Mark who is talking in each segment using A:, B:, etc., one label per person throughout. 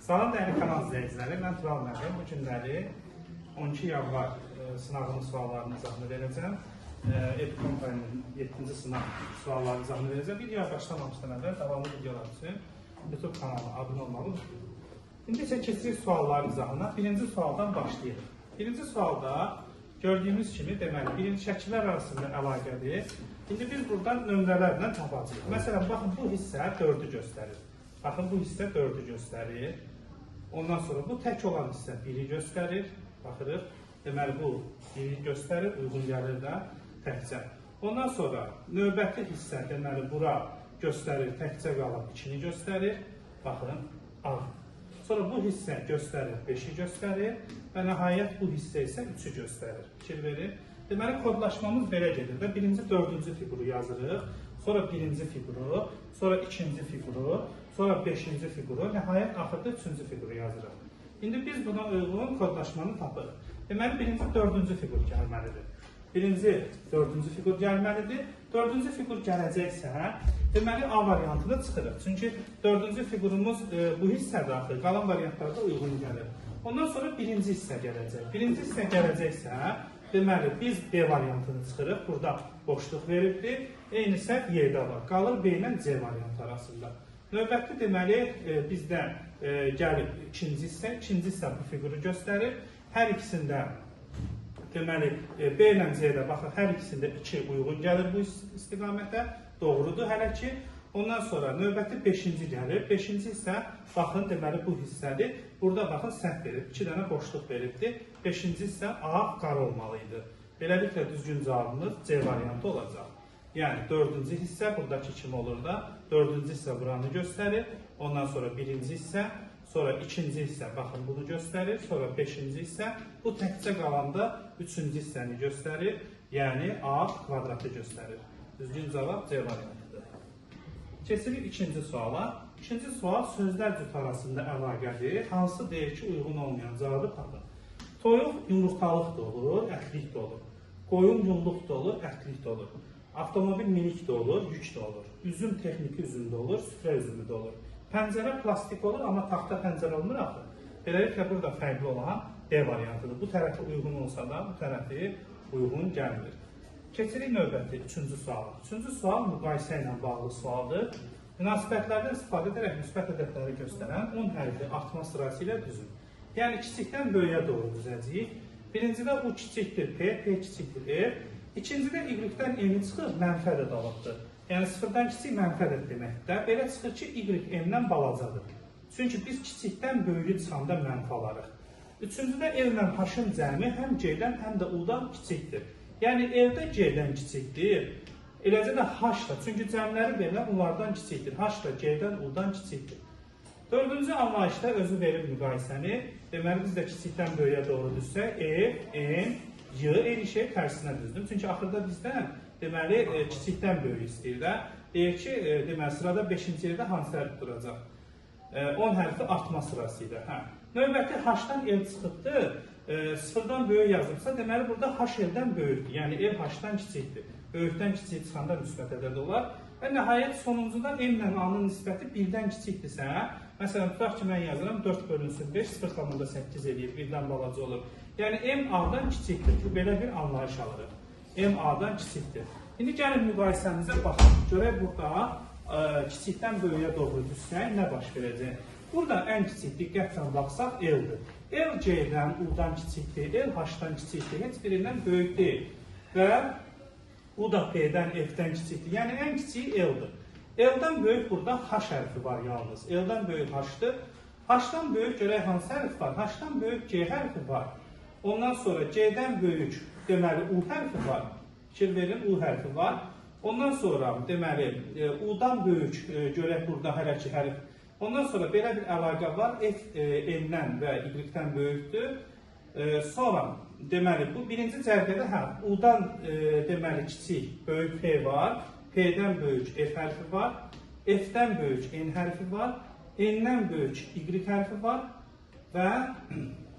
A: Salam dəyərli kanal izləyiciləri, mən Tural Mərdəm. Bu günləri 12 yanvar sınavının suallarını izahını verəcəm. EPI kompaniyinin 7-ci sınav suallarını izahını verəcəm. Videoya başlamamışdan əvvəl davamlı videolar üçün YouTube kanalına abunə olmalı unutmayın. İndi isə keçirik sualların izahına. Birinci sualdan başlayırıq. Birinci sualda gördüyümüz kimi, deməli, birinci şəkillər arasında əlaqədir. İndi biz buradan nömrələrlə tapacağıq. Məsələn, baxın, bu hissə 4-ü göstərir. Baxın, bu hissə 4-ü göstərir. Ondan sonra bu tək olan hissə 1-i göstərir. Baxırıq. Deməli, bu 1-i göstərir, uyğun gəlir də təkcə. Ondan sonra növbəti hissə, deməli, bura göstərir, təkcə qalıb 2-ni göstərir. Baxın, A. Sonra bu hissə göstərir, 5-i göstərir və nəhayət bu hissə isə 3-ü göstərir. Fikir verir. Deməli, kodlaşmamız belə gedir və birinci, dördüncü fiquru yazırıq, sonra birinci fiquru, sonra ikinci fiquru, sonra beşinci fiquru, nəhayət axırda üçüncü fiquru yazırıq. İndi biz buna uyğun kodlaşmanı tapırıq. Deməli, birinci, dördüncü fiqur gəlməlidir. Birinci, dördüncü fiqur gəlməlidir. Dördüncü fiqur gələcəksə, deməli, A variantını çıxırıq. Çünki dördüncü fiqurumuz bu hissədə axı, qalan variantlarda uyğun gəlir. Ondan sonra birinci hissə gələcək. Birinci hissə gələcəksə, deməli, biz B variantını çıxırıq. Burada boşluq veribdir. Eyni səhv Y-də var. Qalır B ilə C variantı arasında. Növbəti, deməli, bizdən gəlib ikinci hissə. İkinci hissə bu fiquru göstərir. Hər ikisində, deməli, B ilə C-də, baxın, hər ikisində 2 uyğun gəlir bu istiqamətə. Doğrudur hələ ki. Ondan sonra növbəti 5-ci gəlir. 5-ci hissə, baxın, deməli, bu hissədir. Burada, baxın, səhv verib. 2 dənə boşluq veribdir. 5-ci hissə A qara olmalıydı. Beləliklə, düzgün cavabımız C variantı olacaq. Yəni, 4-cü hissə, buradakı kimi olur da, 4-cü hissə buranı göstərir. Ondan sonra 1-ci hissə, sonra 2-ci hissə, baxın, bunu göstərir. Sonra 5-ci hissə, bu təkcə qalanda 3-cü hissəni göstərir. Yəni, A kvadratı göstərir. Düzgün cavab C variantıdır. Keçirik ikinci suala. İkinci sual sözlər cüt arasında əlaqədir. Hansı deyir ki, uyğun olmayan cavabı tapın. Toyuq yumurtalıq da olur, ətlik də olur. Qoyun yumluq da olur, ətlik də olur. Avtomobil minik də olur, yük də olur. Üzüm texniki üzüm də olur, süfrə üzümü də olur. Pəncərə plastik olur, amma taxta pəncərə olmur axı. Beləliklə, burada fərqli olan D variantıdır. Bu tərəfi uyğun olsa da, bu tərəfi uyğun gəlmir. Keçirik növbəti, üçüncü suala. Üçüncü sual müqayisə ilə bağlı sualdır. Münasibətlərdən istifadə edərək müsbət ədədləri göstərən 10 hərfi artma sırası ilə düzün. Yəni, kiçikdən böyüyə doğru düzəcəyik. Birincidə U kiçikdir P, P kiçikdir E. İkincidə Y-dən M-i çıxır, mənfi ədəd alıbdır. Yəni, sıfırdan kiçik mənfi ədəd deməkdir. Belə çıxır ki, Y M-dən balacadır. Çünki biz kiçikdən böyüyü çıxanda mənfi alarıq. Üçüncüdə L ilə H-ın cəmi həm C-dən, həm də U-dan kiçikdir. Yəni, L-də C-dən kiçikdir. Eləcə də H da, çünki cəmləri verilən onlardan kiçikdir. H da C-dən, U-dan kiçikdir. Dördüncü anlayışda özü verir müqayisəni. Deməli, biz də kiçikdən böyüyə doğru düzsək, F, M, Y eyni şey tərsinə düzdür. Çünki axırda bizdən, deməli, kiçikdən böyük istəyir də. Deyək ki, deməli, sırada 5-ci yerdə hansı hərf duracaq? 10 hərfi artma sırası ilə. Növbəti H-dan L çıxıbdır. Sıfırdan böyük yazıbsa, deməli, burada H L-dən böyükdür. Yəni, L H-dan kiçikdir. Böyükdən kiçik çıxanda müsbət ədəd olar. Və nəhayət sonuncuda M ilə A-nın nisbəti 1-dən kiçikdirsə, məsələn, tutaq ki, mən yazıram 4 bölünsün 5, 0,8 eləyir, 1-dən balaca olur. Yəni, M A-dan kiçikdir. Bu, belə bir anlayış alırıq. M A-dan kiçikdir. İndi gəlin müqayisəmizə baxın. Görək, burada kiçikdən böyüyə doğru düşsək, nə baş verəcək? Burada ən kiçik diqqətlə baxsaq, L-dir. L C-dən, U-dan kiçikdir, L H-dan kiçikdir, heç birindən böyük deyil. Və U da P-dən, F-dən kiçikdir. Yəni, ən kiçiyi L-dir. L-dən böyük burada H hərfi var yalnız. L-dən böyük H-dır. H-dan böyük görək hansı hərf var? H-dan böyük C hərfi var. Ondan sonra C-dən böyük, deməli, U hərfi var. Fikir verin, U hərfi var. Ondan sonra, deməli, U-dan böyük, görək burada hələ ki hərf. Ondan sonra belə bir əlaqə var. F N-dən və Y-dən böyükdür. Sonra, deməli, bu birinci cərgədə U-dan deməli kiçik, böyük P var, P-dən böyük F hərfi var, F-dən böyük N hərfi var, N-dən böyük Y hərfi var və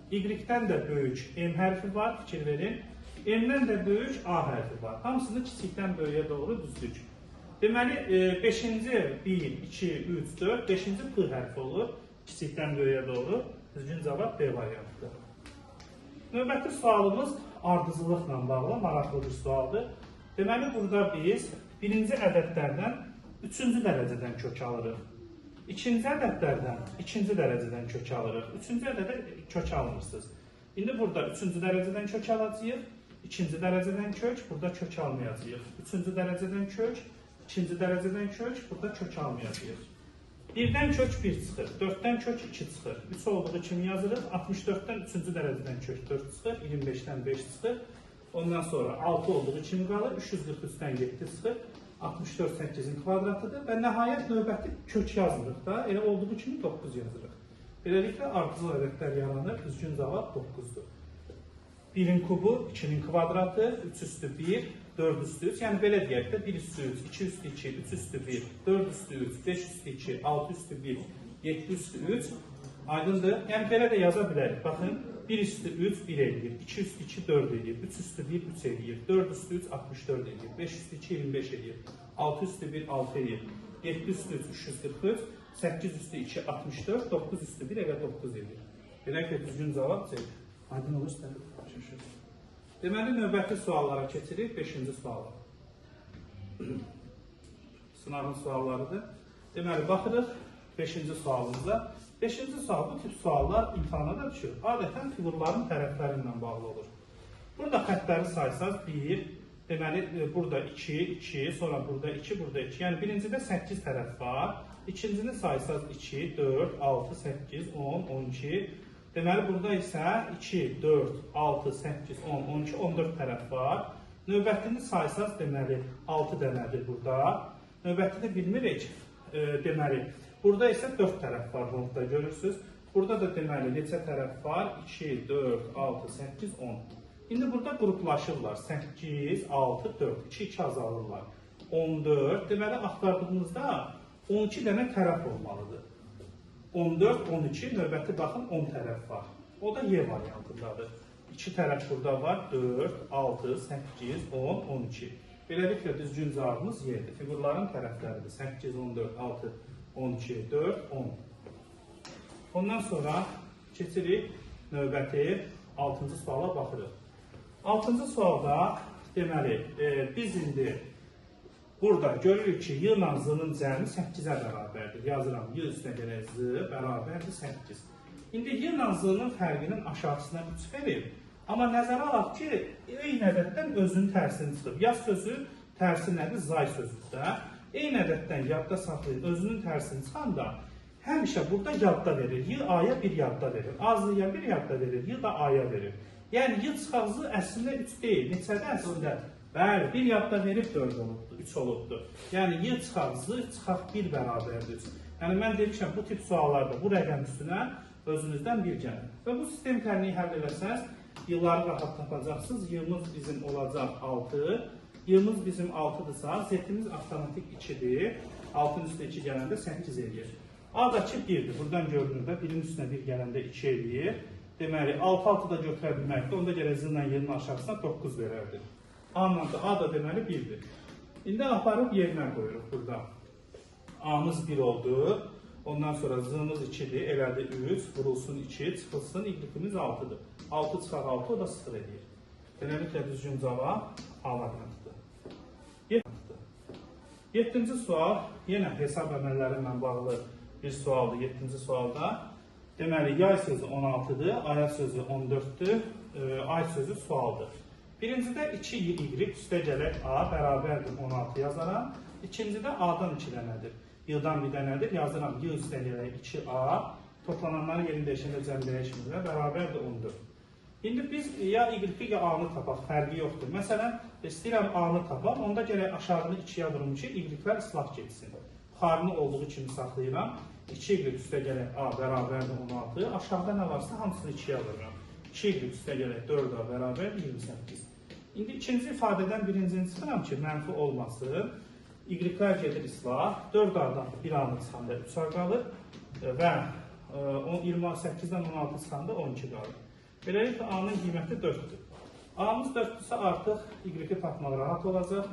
A: Y-dən də böyük M hərfi var, fikir verin, M-dən də böyük A hərfi var. Hamısını kiçikdən böyüyə doğru düzdük. Deməli, 5-ci 1, 2, 3, 4, 5-ci P hərfi olur. Kiçikdən böyüyə doğru. Düzgün cavab B variantıdır. Növbəti sualımız ardıcıllıqla bağlı maraqlı bir sualdır. Deməli, burada biz birinci ədədlərdən 3-cü dərəcədən kök alırıq. İkinci ədədlərdən 2-ci dərəcədən kök alırıq. 3-cü ədədə kök almırsınız. İndi burada 3-cü dərəcədən kök alacağıq. 2-ci dərəcədən kök, burada kök almayacağıq. 3-cü dərəcədən kök, 2-ci dərəcədən kök, burada kök almayacağıq. 1-dən kök 1 çıxır, 4-dən kök 2 çıxır. 3 olduğu kimi yazırıq. 64-dən 3-cü dərəcədən kök 4 çıxır, 25-dən 5 çıxır. Ondan sonra 6 olduğu kimi qalır, 343-dən 7 çıxır. 64 8-in kvadratıdır və nəhayət növbəti kök yazmırıq da, elə olduğu kimi 9 yazırıq. Beləliklə ardıcıl ədədlər yaranır, düzgün cavab 9-dur. 1-in kubu, 2-nin kvadratı, 3 üstü 1, 4 üstü 3, yəni belə deyək də 1 üstü 3, 2 üstü 2, 3 üstü 1, 4 üstü 3, 5 üstü 2, 6 üstü 1, 7 üstü 3, aydındır. Yəni belə də yaza bilərik. Baxın, 1 üstü 3, 1 eləyir, 2 üstü 2, 4 eləyir, 3 üstü 1, 3 eləyir, 4 üstü 3, 64 eləyir, 5 üstü 2, 25 eləyir, 6 üstü 1, 6 eləyir, 7 üstü 3, 343, 8 üstü 2, 64, 9 üstü 1, elə 9 eləyir. Beləliklə düzgün cavab C. Aydın olur, şaşır. Deməli, növbəti suallara keçirik, 5-ci suala. Sınavın suallarıdır. Deməli, baxırıq 5-ci sualımıza. 5-ci sual, bu tip suallar imtihana da düşür. Adətən fiqurların tərəfləri ilə bağlı olur. Burada xəttləri saysaz 1, deməli, burada 2, 2, sonra burada 2, burada 2. Yəni, birincidə 8 tərəf var. İkincini saysaz 2, 4, 6, 8, 10, 12. Deməli, burada isə 2, 4, 6, 8, 10, 12, 14 tərəf var. Növbətini saysaz, deməli, 6 dənədir burada. Növbətini bilmirik, deməli, burada isə 4 tərəf var, bunu da görürsünüz. Burada da deməli, neçə tərəf var? 2, 4, 6, 8, 10. İndi burada qruplaşırlar. 8, 6, 4, 2, 2 azalırlar. 14, deməli, axtardığımızda 12 dənə tərəf olmalıdır. 14, 12, növbəti baxın 10 tərəf var. O da Y variantındadır. 2 tərəf burada var, 4, 6, 8, 10, 12. Beləliklə düzgün cavabımız Y-dir. Fiqurların tərəfləridir. 8, 14, 6, 12, 4, 10. Ondan sonra keçirik növbəti 6-cı suala baxırıq. 6-cı sualda deməli, biz indi burada görürük ki, y ilə z-nın cəmi 8-ə bərabərdir. Yazıram, y üstünə gələk z bərabərdir 8. İndi y ilə z-nın fərqinin aşağısına 3 verir. Amma nəzərə alaq ki, eyni ədəddən özünün tərsini çıxıb. Yaz sözü tərsi nədir? Zay sözüdür. Eyni ədəddən yadda saxlayın, özünün tərsini çıxanda həmişə burada yadda verir. Y a-ya 1 yadda verir. A z-ya 1 yadda verir. Y da a-ya verir. Yəni, y çıxaq z əslində 3 deyil. Neçədə əslində? Bəli, 1 yadda verib 4 olubdur, 3 olubdur. Yəni, y çıxaq z, çıxaq 1 bərabərdir. Yəni, mən demişəm, bu tip suallarda bu rəqəm üstünə özünüzdən 1 gəlin. Və bu sistem tərliyi həll eləsəz, y'ları rahat tapacaqsınız. Y-miz bizim olacaq 6. Y-miz bizim 6-dırsa, z-imiz avtomatik 2-dir. 6-ın üstünə 2 gələndə 8 eləyir. A-dakı 1-dir. Buradan görünür də 1-in üstünə 1 gələndə 2 eləyir. Deməli, 6-6 da götürə bilməkdir. Onda gələk z-la y-nin aşağısına 9 verərdir. A da deməli 1-dir. İndi aparıb yerinə qoyuruq burada. A-mız 1 oldu. Ondan sonra z-mız 2-dir. Elədi 3. Vurulsun 2. Çıxılsın. Y-imiz 6-dır. 6 çıxaq 6, o da 0 edir. Beləliklə düzgün cavab A variantıdır. 7-ci sual yenə hesab əməlləri ilə bağlı bir sualdır. 7-ci sualda. Deməli, yay sözü 16-dır, aya sözü 14-dür, ay sözü sualdır. Birincidə 2y üstə gələk A bərabərdir 16 yazaram. İkincidə A-dan 2 dənədir. Y-dan 1 dənədir. Yazıram y üstə gələk 2A. Toplananların yerində dəyişəndə cəm dəyişimdə bərabərdir 14. İndi biz ya y ya A-nı tapaq, fərqi yoxdur. Məsələn, istəyirəm A-nı tapaq, onda gələk aşağıda 2-yə vurum ki, y-lər islah geçsin. Buxarını olduğu kimi saxlayıram. 2y üstə gələk A bərabərdir 16. Aşağıda nə varsa hamısını 2-yə vururam. 2y üstə gələk 4A bərabər 28. İndi ikinci ifadədən birincini çıxıram ki, mənfi olmasın. Y-lər gedir islah. 4A-dan 1A-nı çıxanda 3A qalır və 28-dən 16 çıxanda 12 qalır. Beləliklə A-nın qiyməti 4-dür. A-mız 4-dürsə artıq Y-i tapmaq rahat olacaq.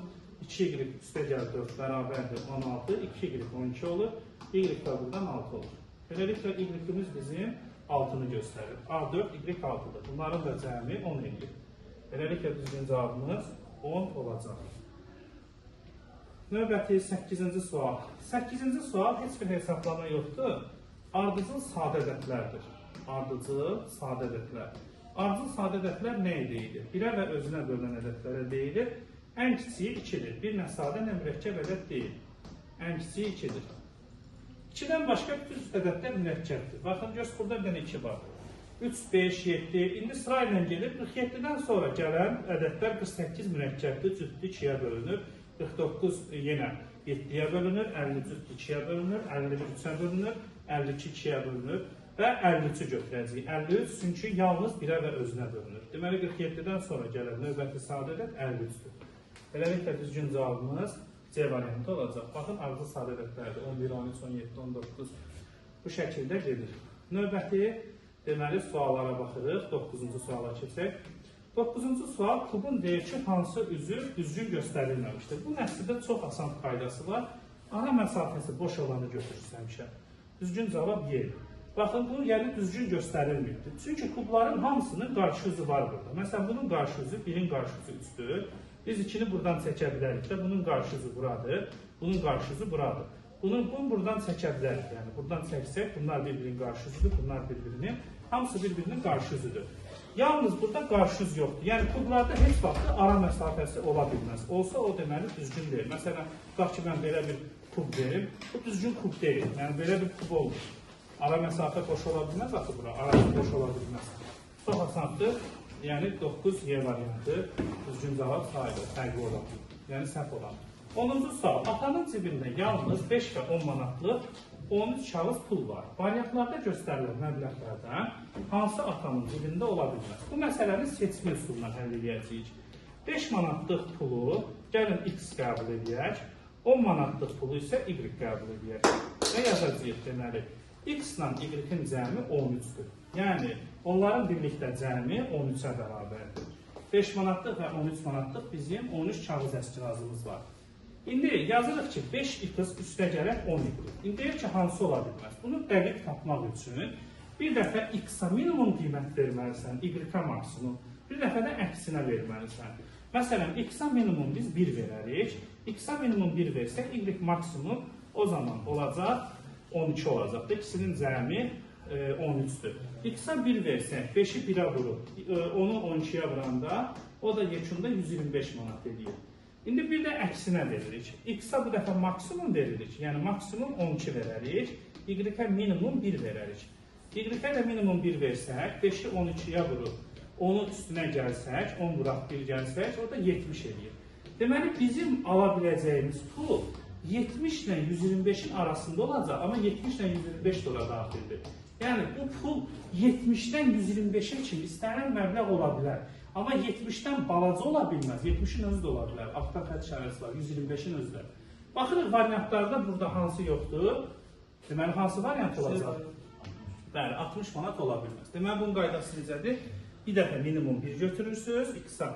A: 2y üstə gəl 4 bərabərdir 16, 2y 12 olur. Y da buradan 6 olur. Beləliklə, y-imiz bizim 6-nı göstərir. A4, y6-dır. Bunların da cəmi 10 edir. Beləliklə, düzgün cavabımız 10 olacaq. Növbəti 8-ci sual. 8-ci sual heç bir hesablama yoxdur. Ardıcıl sadə ədədlərdir. Ardıcıl sadə ədədlər. Ardıcıl sadə ədədlər nə deyilir? Birə və özünə bölünən ədədlərə deyilir. Ən kiçiyi 2-dir. Bir nə sadə, nə mürəkkəb ədəd deyil. Ən kiçiyi 2-dir. 2-dən başqa bütün ədədlər mürəkkəbdir. Baxın, göz burada bir dənə 2 var. 3, 5, 7. İndi sırayla gelir. 47-dən sonra gələn ədədlər 48 mürəkkəbdir. Cütdür 2-yə bölünür. 49 yenə 7-yə bölünür. 50 cütdür 2-yə bölünür. 51 3-ə bölünür. 52 2-yə bölünür. Və 53-ü götürəcəyik. 53 çünki yalnız birə və özünə bölünür. Deməli, 47-dən sonra gələn növbəti sadə ədəd 53-dür. Beləliklə, düzgün cavabımız C variantı olacaq. Baxın, ardıcıl sadə ədədlərdir. 11, 13, 17, 19 bu şəkildə gedir. Növbəti deməli suallara baxırıq. 9-cu suala keçək. 9-cu sual kubun deyir ki, hansı üzü düzgün göstərilməmişdir. Bu nəsrdə çox asan qaydası var. Ara məsafəsi boş olanı götürürsə həmişə. Düzgün cavab Y. Baxın, bu yəni düzgün göstərilməyibdir. Çünki kubların hamısının qarşı üzü var burada. Məsələn, bunun qarşı üzü 1-in qarşı üzü 3-dür. Biz 2-ni buradan çəkə bilərik də, bunun qarşı üzü buradır, bunun qarşı üzü buradır. Bunu buradan çəkə bilərik, yəni buradan çəksək, bunlar bir-birinin qarşı üzüdür, bunlar bir-birinin, hamısı bir-birinin qarşı üzüdür. Yalnız burada qarşı üz yoxdur, yəni kublarda heç vaxt ara məsafəsi ola bilməz. Olsa o deməli düzgün deyil. Məsələn, tutaq ki, mən belə bir kub verim, bu düzgün kub deyil, yəni belə bir kub olmur. Ara məsafə boş ola bilməz, axı bura, arası boş ola bilməz. Çox asandır. Yəni 9 Y variantı düzgün cavab sayılır, fərqli olan, yəni səhv olan. 10-cu sual. Atanın cibində yalnız 5 və 10 manatlıq 13 kağız pul var. Variantlarda göstərilən məbləğlərdən hansı atanın cibində ola bilməz? Bu məsələni seçmə üsuluna həll edəcəyik. 5 manatlıq pulu gəlin X qəbul edək, 10 manatlıq pulu isə Y qəbul edək. Və yazacağıq deməli, X ilə Y-in cəmi 13-dür. Yəni, onların birlikdə cəmi 13-ə bərabərdir. 5 manatlıq və 13 manatlıq bizim 13 kağız əşkirazımız var. İndi yazırıq ki, 5x üstə gələk 10x. İndi deyək ki, hansı ola bilməz? Bunu dəqiq tapmaq üçün bir dəfə x-a minimum qiymət verməlisən, y-a maksimum. Bir dəfə də əksinə verməlisən. Məsələn, x-a minimum biz 1 verərik. X-a minimum 1 versək, y maksimum o zaman olacaq 12 olacaq. İkisinin cəmi 13-dür. X-a 1 versək, 5-i 1-ə vurub, onu 12-yə vuranda, o da yekunda 125 manat edir. İndi bir də əksinə veririk. X-a bu dəfə maksimum veririk, yəni maksimum 12 verərik, Y-ə minimum 1 verərik. Y-ə də minimum 1 versək, 5-i 12-yə vurub, onun üstünə gəlsək, 10 vuraq 1 gəlsək, o da 70 edir. Deməli, bizim ala biləcəyimiz pul 70 ilə 125-in arasında olacaq, amma 70 ilə 125 dolar daxildir. Yəni, bu pul 70-dən 125-ə kimi istənilən məbləğ ola bilər. Amma 70-dən balaca ola bilməz, 70-in özü də ola bilər. Altda xətt işarəsi var, 125-in özü də. Baxırıq, variantlarda burada hansı yoxdur? Deməli, hansı variant olacaq? Bəli, 60 manat ola bilməz. Deməli, bunun qaydası necədir? Bir dəfə minimum 1 götürürsünüz, X-a.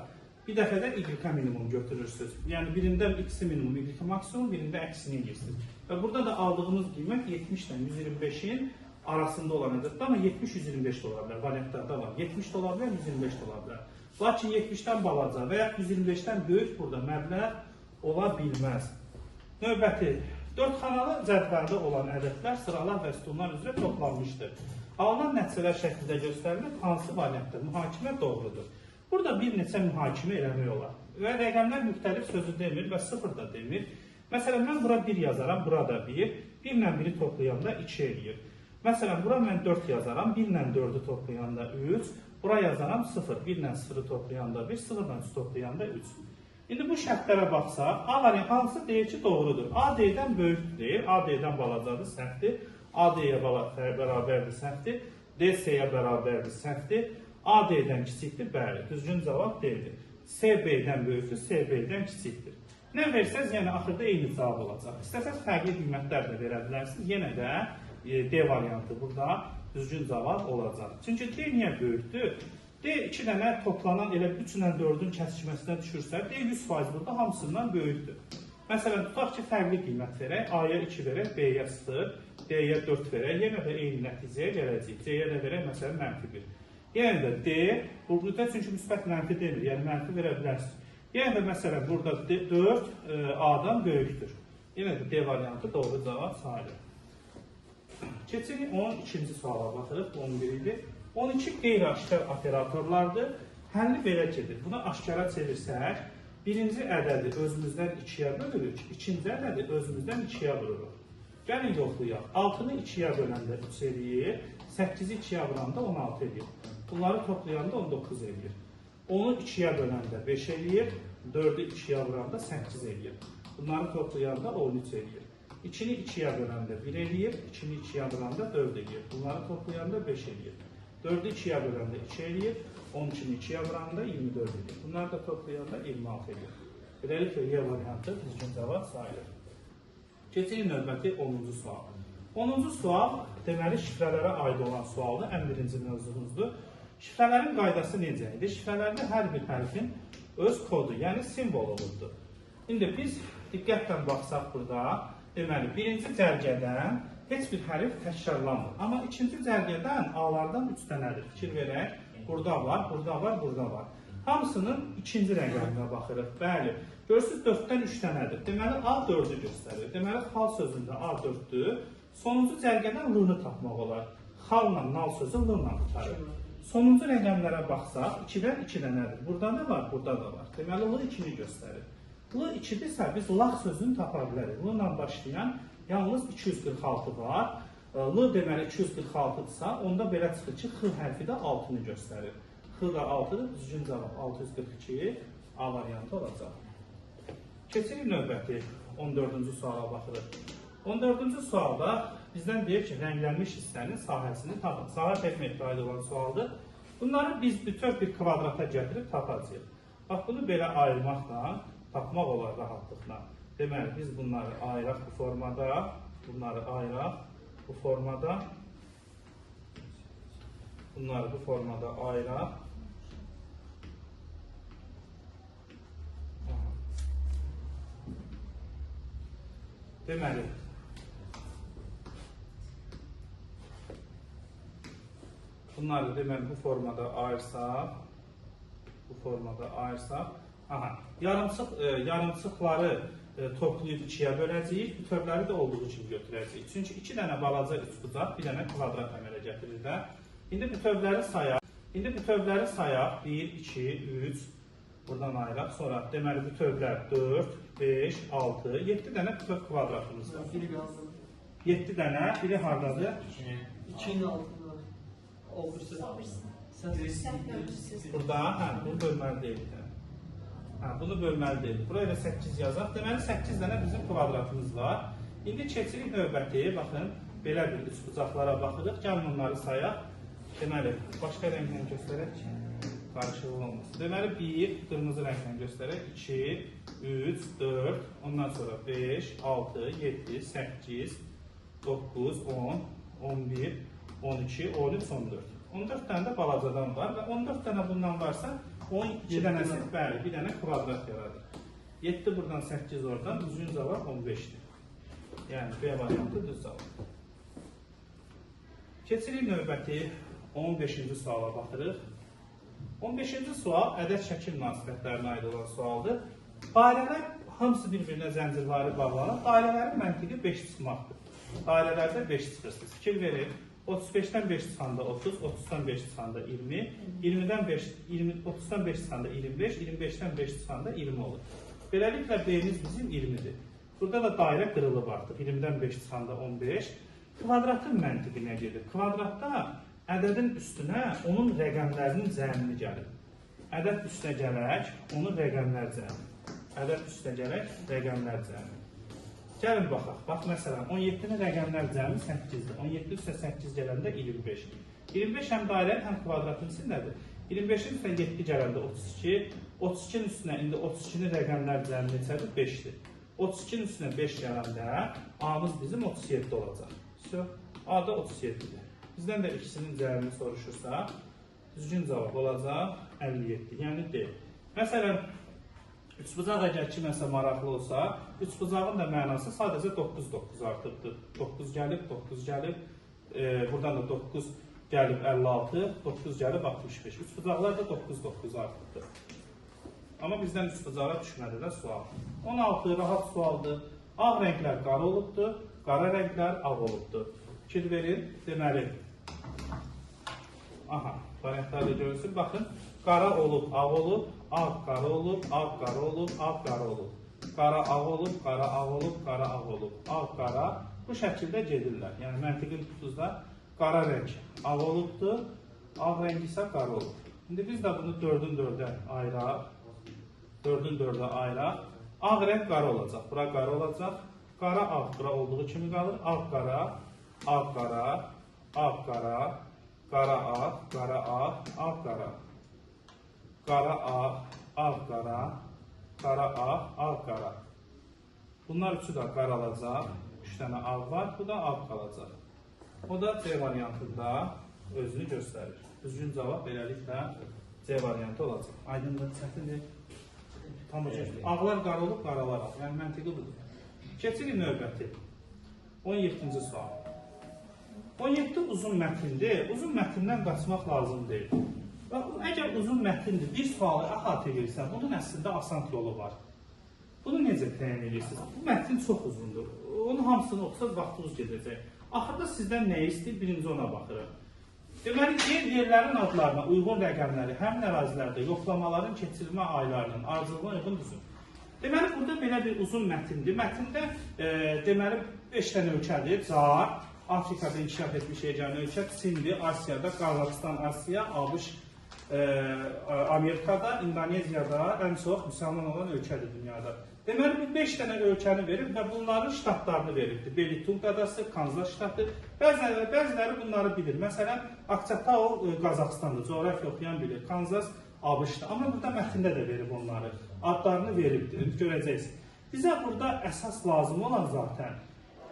A: Bir dəfə də Y-ə minimum götürürsünüz. Yəni, birində X-i minimum, Y-ə maksimum, birində əksini edirsiniz. Və burada da aldığımız qiymət 70 ilə 125-in arasında olan ədəddir, amma 70-125 ola bilər, variantlarda var. 70 ola bilər, 125 ola bilər. Lakin 70-dən balaca və ya 125-dən böyük burada məbləğ ola bilməz. Növbəti, 4 xanalı cədvəldə olan ədədlər sıralar və sütunlar üzrə toplanmışdır. Alınan nəticələr şəklində göstərilir, hansı variantdır? Mühakimə doğrudur. Burada bir neçə mühakimə eləmək olar. Və rəqəmlər müxtəlif sözü demir və 0 da demir. Məsələn, mən bura 1 yazaram, burada 1. 1 ilə 1-i toplayanda 2 eləyir. Məsələn, bura mən 4 yazaram, 1 ilə 4-ü toplayanda 3. Bura yazaram 0, 1 ilə 0-ı toplayanda 1, 0 ilə 3 toplayanda 3. İndi bu şərtlərə baxsaq, A variantı hansı deyir ki, doğrudur. A D-dən böyükdür, A D-dən balacadır, səhvdir. A D-yə bərabərdir, səhvdir. D C-yə bərabərdir, səhvdir. A D-dən kiçikdir, bəli, düzgün cavab D-dir. C B-dən böyükdür, C B-dən kiçikdir. Nə versəz, yəni axırda eyni cavab olacaq. İstəsəz fərqli qiymətlər də verə bilərsiniz, yenə də D variantı burada düzgün cavab olacaq. Çünki D niyə böyükdür? D 2 dənə toplanan elə 3 ilə 4-ün kəsişməsinə düşürsə, D 100% burada hamısından böyükdür. Məsələn, tutaq ki, fərqli qiymət verək, A-ya 2 verək, B-yə 0, D-yə 4 verək, yenə də eyni nəticəyə gələcəyik. C-yə də verək, məsələn, -1. Yəni də D, burada çünki müsbət mənfi demir, yəni mənfi verə bilərsiniz. Yəni də məsələn, burada 4 A-dan böyükdür. Yenə də D variantı doğru cavab sayılır. Keçirik 12-ci suala baxırıq, 11 idi. 12 qeyri-aşkar operatorlardır. Həlli belə gedir. Bunu aşkara çevirsək, birinci ədədi özümüzdən 2-yə bölürük, ikinci ədədi özümüzdən 2-yə vururuq. Gəlin yoxlayaq. 6-nı 2-yə böləndə 3 eləyir, 8-i 2-yə vuranda 16 eləyir. Bunları toplayanda 19 eləyir. 10-u 2-yə böləndə 5 eləyir, 4-ü 2-yə vuranda 8 eləyir. Bunları toplayanda 13 eləyir. 2-ni 2-yə böləndə 1 eləyir, 2-ni 2-yə vuranda 4 eləyir. Bunları toplayanda 5 eləyir. 4-ü 2-yə böləndə 2 eləyir, 12-ni 2-yə vuranda 24 eləyir. Bunları da toplayanda 26 eləyir. Beləliklə, Y variantı düzgün cavab sayılır. Keçirik növbəti 10-cu sual. 10-cu sual, deməli, şifrələrə aid olan sualdır, ən birinci mövzumuzdur. Şifrələrin qaydası necə idi? Şifrələrdə hər bir hərfin öz kodu, yəni simvol olurdu. İndi biz diqqətlə baxsaq burada, deməli, birinci cərgədən heç bir hərf təkrarlanmır. Amma ikinci cərgədən A-lardan 3 dənədir. Fikir verək, burada var, burada var, burada var. Hamısının ikinci rəqəminə baxırıq. Bəli, görürsünüz 4-dən 3 dənədir. Deməli, A 4-ü göstərir. Deməli, xal sözündə A 4-dür. Sonuncu cərgədən L-nı tapmaq olar. Xalla nal sözü L-la tutarır. Sonuncu rəqəmlərə baxsaq, 2-dən 2 dənədir. Burada da var, burada da var. Deməli, L 2-ni göstərir. L 2-dirsə, biz lax sözünü tapa bilərik. L-la başlayan yalnız 246 var. L deməli 246-dırsa, onda belə çıxır ki, X hərfi də 6-nı göstərir. X da 6-dır, düzgün cavab 642 A variantı olacaq. Keçirik növbəti 14-cü suala baxırıq. 14-cü sualda bizdən deyir ki, rənglənmiş hissənin sahəsini tapın. Sahə təqmətlə aid olan sualdır. Bunları biz bütöv bir kvadrata gətirib tapacağıq. Bax, bunu belə ayırmaqla tapmaq olar rahatlıqla. Deməli, biz bunları ayıraq bu formada, bunları ayıraq bu formada, bunları bu formada ayıraq. Deməli, bunları deməli bu formada ayırsaq, yarımçıqları toplayıb 2-yə böləcəyik, bütövləri də olduğu kimi götürəcəyik. Çünki 2 dənə balaca üçbucaq, bir dənə kvadrat əmələ gətirirlər. İndi bütövləri sayaq. 1, 2, 3, buradan ayıraq. Sonra deməli bütövlər 4, 5, 6, 7 dənə bütöv kvadratımız var. 7 dənə, biri hardadır?
B: 2'nin altında.
A: Burada, bunu bölməli deyilik. Bunu bölməli deyilik. Buraya da 8 yazaq. Deməli 8 dənə bizim kvadratımız var. İndi keçirik növbəti, baxın, belə bir üçbucaqlara baxırıq. Gəlin onları sayaq. Deməli, başqa rənglə göstərək, qarışıq olmasın. Deməli, 1, qırmızı rənglə göstərək, 2, 3, 4, ondan sonra 5, 6, 7, 8, 9, 10, 11, 12, 13, 14. 14 dənə də balacadan var və 14 dənə bundan varsa 12 dənəsi, bəli, bir dənə kvadrat yaradır. 7 buradan 8 oradan, düzgün cavab 15-dir. Yəni, B variantı düz cavab. Keçirik növbəti 15-ci suala baxırıq. 15-ci sual ədəd şəkil münasibətlərinə aid olan sualdır. Dairələr hamısı bir-birinə zəncirvari bağlanır. Dairələrin məntiqi 5 çıxmaqdır. Dairələrdə 5 çıxırsınız. Fikir verin. 35-dən 5 çıxanda 30, 30-dan 5 çıxanda 20, 30-dan 5 çıxanda 25, 25-dən 5 çıxanda 20 olur. Beləliklə, B-miz bizim 20-dir. Burada da dairə qırılıb artıq. 20-dən 5 çıxanda 15. Kvadratın məntiqi nə gedir? Kvadratda ədədin üstünə onun rəqəmlərinin cəmini gəlir. Ədəd üstünə gələk, onun rəqəmlər cəmi. Ədəd üstünə gələk, rəqəmlər cəmi. Gəlin baxaq. Bax, məsələn, 17-nin rəqəmlər cəmi 8-dir. 17 üstə 8 gələndə 25. 25 həm dairənin, həm kvadratın içindədir. 25-in üstə 7 gələndə 32. 32-nin üstünə, indi 32-nin rəqəmlər cəmi neçədir? 5-dir. 32-nin üstünə 5 gələndə A-mız bizim 37 olacaq. A da 37-dir. Bizdən də ikisinin cəmini soruşursa, düzgün cavab olacaq 57, yəni D. Məsələn, Üçbucaq əgər kiməsə maraqlı olsa, üçbucağın da mənası sadəcə 9 artıqdır. 9 gəlib, 9 gəlib, buradan da 9 gəlib 56, 9 gəlib 65. Üçbucaqlar da 9 artıqdır. Amma bizdən üçbucağa düşmədi də sual. 16 rahat sualdır. Ağ rənglər qara olubdur, qara rənglər ağ olubdur. Fikir verin, deməli. Aha, variantlarda görürsün. Baxın, qara olub, ağ olub, ağ qara olub, ağ qara olub, ağ qara olub. Qara ağ olub, qara ağ olub, qara ağ olub, ağ qara. Bu şəkildə gedirlər. Yəni məntiqin tutuzda qara rəng ağ olubdur, ağ rəng isə qara olub. İndi biz də bunu 4-ün 4-ə ayıraq. 4-ün 4-ə ayıraq. Ağ rəng qara olacaq. Bura qara olacaq. Qara ağ bura olduğu kimi qalır. Ağ qara, ağ qara, ağ qara, qara ağ, qara ağ, ağ qara. Qara ağ, ağ qara, qara ağ, ağ qara. Bunlar üçü də qaralacaq. 3 dənə ağ var, bu da ağ qalacaq. O da C variantında özünü göstərir. Düzgün cavab beləliklə C variantı olacaq. Aydındır, çətindir. Tam o cür. Ağlar qara olub, qaralar ağ. Yəni məntiqi budur. Keçirik növbəti. 17-ci sual. 17 uzun mətindir. Uzun mətindən qaçmaq lazım deyil. Əgər uzun mətindir, bir sualı əhatə edirsən, bunun əslində asan yolu var. Bunu necə təyin edirsiniz? Bu mətin çox uzundur. Onun hamısını oxusaq vaxtınız gedəcək. Axırda sizdən nə istəyir? Birinci ona baxırıq. Deməli, yerlərin adlarına uyğun rəqəmləri həmin ərazilərdə yoxlamaların keçirilmə aylarının ardıcılığına uyğun düzün. Deməli, burada belə bir uzun mətindir. Mətində deməli 5 dənə ölkədir. Car, Afrikada inkişaf etmiş yeganə ölkə, Çindir, Asiyada, Qazaxıstan, Asiya, ABŞ, Amerikada, İndoneziyada ən çox müsəlman olan ölkədir dünyada. Deməli, 5 dənə ölkəni verib və bunların ştatlarını veribdir. Belitung adası, Kanzas ştatı, bəziləri bunları bilir. Məsələn, Akçatao Qazaxıstandır, coğrafiya oxuyan bilir. Kanzas ABŞ-dır. Amma burada mətndə də verib onları. Adlarını veribdir, görəcəksiniz. Bizə burada əsas lazım olan zaten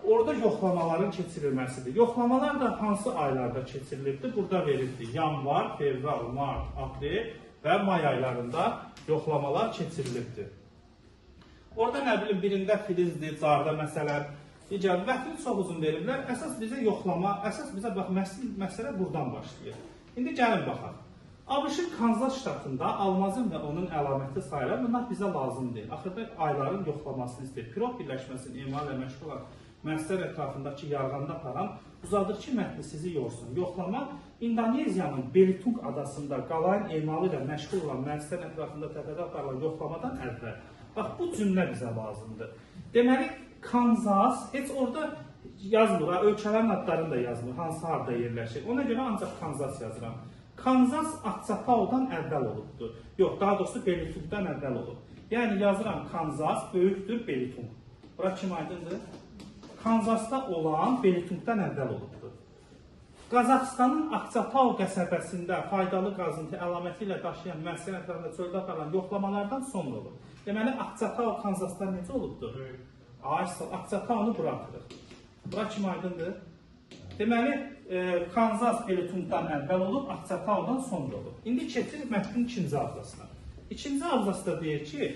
A: orada yoxlamaların keçirilməsidir. Yoxlamalar da hansı aylarda keçirilirdi? Burada verildi. Yanvar, fevral, mart, aprel və may aylarında yoxlamalar keçirilirdi. Orada nə bilim, birində filizdir, carda məsələn, digər vətini çox uzun veriblər. Əsas bizə yoxlama, əsas bizə bax, məsələ buradan başlayır. İndi gəlin baxaq. ABŞ-ın Kanzas ştatında almazın və onun əlaməti sayılar, bunlar bizə lazım deyil. Axırda ayların yoxlamasını istəyir. Pirog birləşməsinin emal və məşğul olan müəssisələr ətrafındakı yarğanda aparan uzadır ki, mətni sizi yorsun. Yoxlama İndoneziyanın Belitung adasında qalayın emalı ilə məşğul olan müəssisələr ətrafında təpədə aparılan yoxlamadan əvvəl. Bax, bu cümlə bizə lazımdır. Deməli, Kanzas, heç orada yazmır, ölkələrin adlarını da yazmır, hansı harda yerləşir. Ona görə ancaq Kanzas yazıram. Kanzas Akçatao'dan əvvəl olubdur. Yox, daha doğrusu Belitung'dan əvvəl olub. Yəni yazıram, Kanzas böyükdür Belitung. Bura kim aydındır? Kanzasda olan Belitung'dan əvvəl olubdur. Qazaxıstanın Akçatao qəsəbəsində faydalı qazıntı əlaməti ilə daşıyan müəssisə ətrafında çöldə aparılan yoxlamalardan sonra olur. Deməli, Akçatao Kanzasdan necə olubdur? Akçatao'nu buraxırıq. Bura kim aydındır? Deməli, Kanzas Belitung'dan əvvəl olub, Akçatao'dan sonra olub. İndi keçirik mətnin ikinci abzasına. İkinci abzasda deyir ki,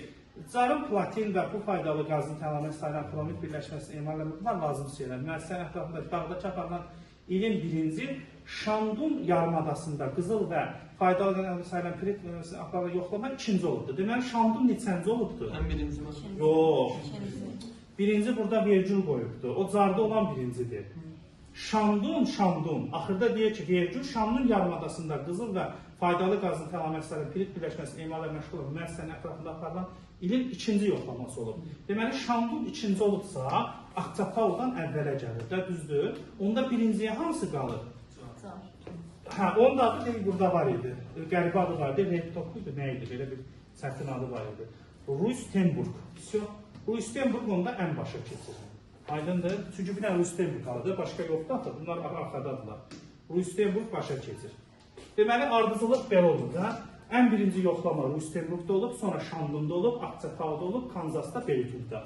A: Carın platin və bu faydalı qazıntı əlamət sayılan kilometr birləşməsi emal bunlar lazım şeylər. Müəssisənin ətrafında dağdakı aparılan ilin birinci Şandun yarımadasında qızıl və faydalı qazıntı sayılan pirit müəssisəsini aparılan yoxlama ikinci olubdur. Deməli, Şandun neçənci olubdur?
B: Ən birinci mi?
A: Yox. Birinci burada vergül qoyubdur. O carda olan birincidir. Şandun. Axırda deyir ki, vergül Şandun yarımadasında qızıl və faydalı qazıntı əlamətləri pirit birləşməsi emal və məşğul olan müəssisənin ətrafında aparılan ilin ikinci yoxlaması olub. Deməli, Şandun ikinci olubsa, Akçatao'dan əvvələ gəlir də, düzdür. Onda birinciyə hansı qalır? Hə, onun da adı deyil, burada var idi. Qəribə adı var idi, Reptopuydu, nə idi? Belə bir çətin adı var idi. Rustenburg. Rustenburg onda ən başa keçir. Aydındır. Çünki bir dənə Rustenburg alıdır, başqa yoxdur axı. Bunlar arxadadırlar. Rustenburg başa keçir. Deməli, ardıcılıq belə olur da. Ən birinci yoxlama Rustenburg'da olub, sonra Şandun'da olub, Akçatao'da olub, Kanzas'da, Belitung'da.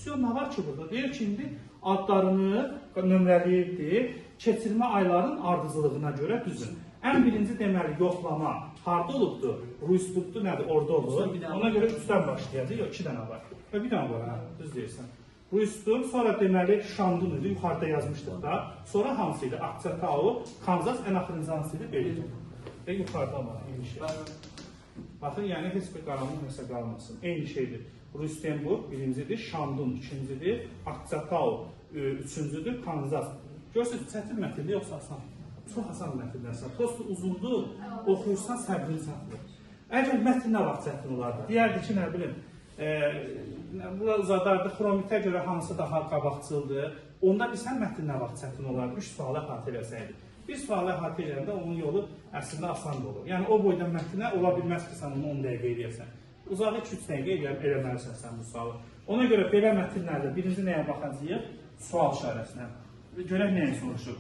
A: Nə var ki burada? Deyir ki, indi adlarını nömrələyirdi, keçirmə ayların ardıcılığına görə düzün. Ən birinci deməli yoxlama harda olubdur? Ruysburgdur, nədir? Orada olur. Ona görə 3-dən başlayacaq. Yox, 2 dənə var. Və bir dənə var, hə, düz deyirsən. Ruysburg, sonra deməli Şandun idi, yuxarıda yazmışdıq da. Sonra hansı idi? Akçatau, Kanzas, ən axırıncı hansı idi? Beylik. Və yuxarıda var, eyni şey. Baxın, yəni heç bir qaranlıq nəsə qalmasın. Eyni şeydir. Rustenburg birincidir, Şandun ikincidir, Akçatau üçüncüdür, Kanzas. Görürsünüz, çətin mətindir, yoxsa asan? Çox asan mətnlərsən. Prosto uzundur, oxuyursan səbrin çatmır. Əgər mətn nə vaxt çətin olardı? Deyərdi ki, nə bilim, bura uzadardı, xromitə görə hansı daha qabaqçıldır. Onda bilsən mətn nə vaxt çətin olardı? 3 sualı əhatə eləsəydi. Bir sualı əhatə eləyəndə onun yolu əslində asan olur. Yəni o boydan mətnə ola bilməz ki, sən onu 10 dəqiqə eləyəsən. Uzağı 2-3 dəqiqə eləməlisən sən bu sualı. Ona görə belə mətnlərdə birinci nəyə baxacağıq? Sual işarəsinə. Görək nəyə soruşur?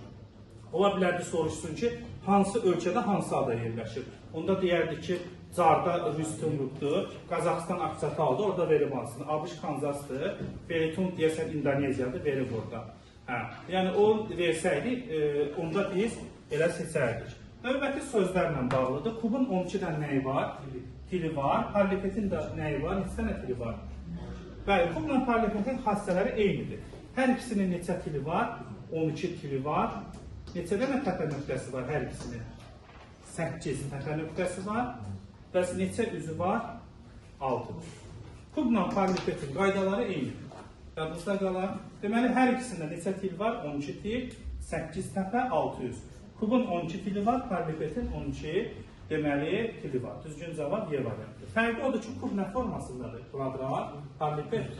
A: Ola bilərdi soruşsun ki, hansı ölkədə hansı ada yerləşir? Onda deyərdi ki, Carda Rustenburgdur, Qazaxıstan Akçataudur, orada verib hansını. ABŞ Kanzasdır, Beytun deyəsən İndoneziyadır, verib orada. Yəni o versəydi, onda biz elə seçərdik. Növbəti sözlərlə bağlıdır. Kubun 12 dənə nəyi var? Dili var. Parlipetin də nəyi var? Neçə dənə dili var? Bəli, kubla parlipetin xassələri eynidir. Hər ikisinin neçə dili var? 12 dili var. Neçə dənə təpə nöqtəsi var hər ikisinin? 8 təpə nöqtəsi var. Bəs neçə üzü var? 6. Kubla parlipetin qaydaları eynidir. Yadınızda qalar. Deməli, hər ikisində neçə dil var? 12 dil, 8 təpə, 600. Kubun 12 dili var, parlipetin 12 deməli dili var. Düzgün cavab Y variantı. Fərqi odur ki, kub nə formasındadır? Kvadrat, parlipet,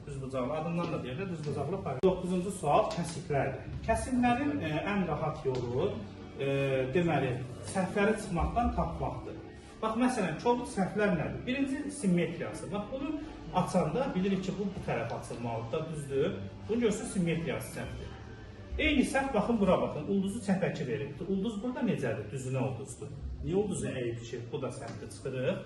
A: düzbucaqlı. Adından da deyək də düzbucaqlı parlipet. 9-cu sual kəsiklərdir. Kəsimlərin ən rahat yolu deməli, səhvləri çıxmaqdan tapmaqdır. Bax, məsələn, kobud səhvlər nədir? Birinci simmetriyası. Bax, bunu açanda bilirik ki, bu tərəf açılmalıdır, düzdür. Bunu görürsün, simmetriyası səhvdir. Eyni səhv, baxın, bura baxın, ulduzu çəpəki verir. Ulduz burada necədir? Düzünə ulduzdur. Niyə ulduzu əyib ki? Bu da səhvdir, çıxırıq.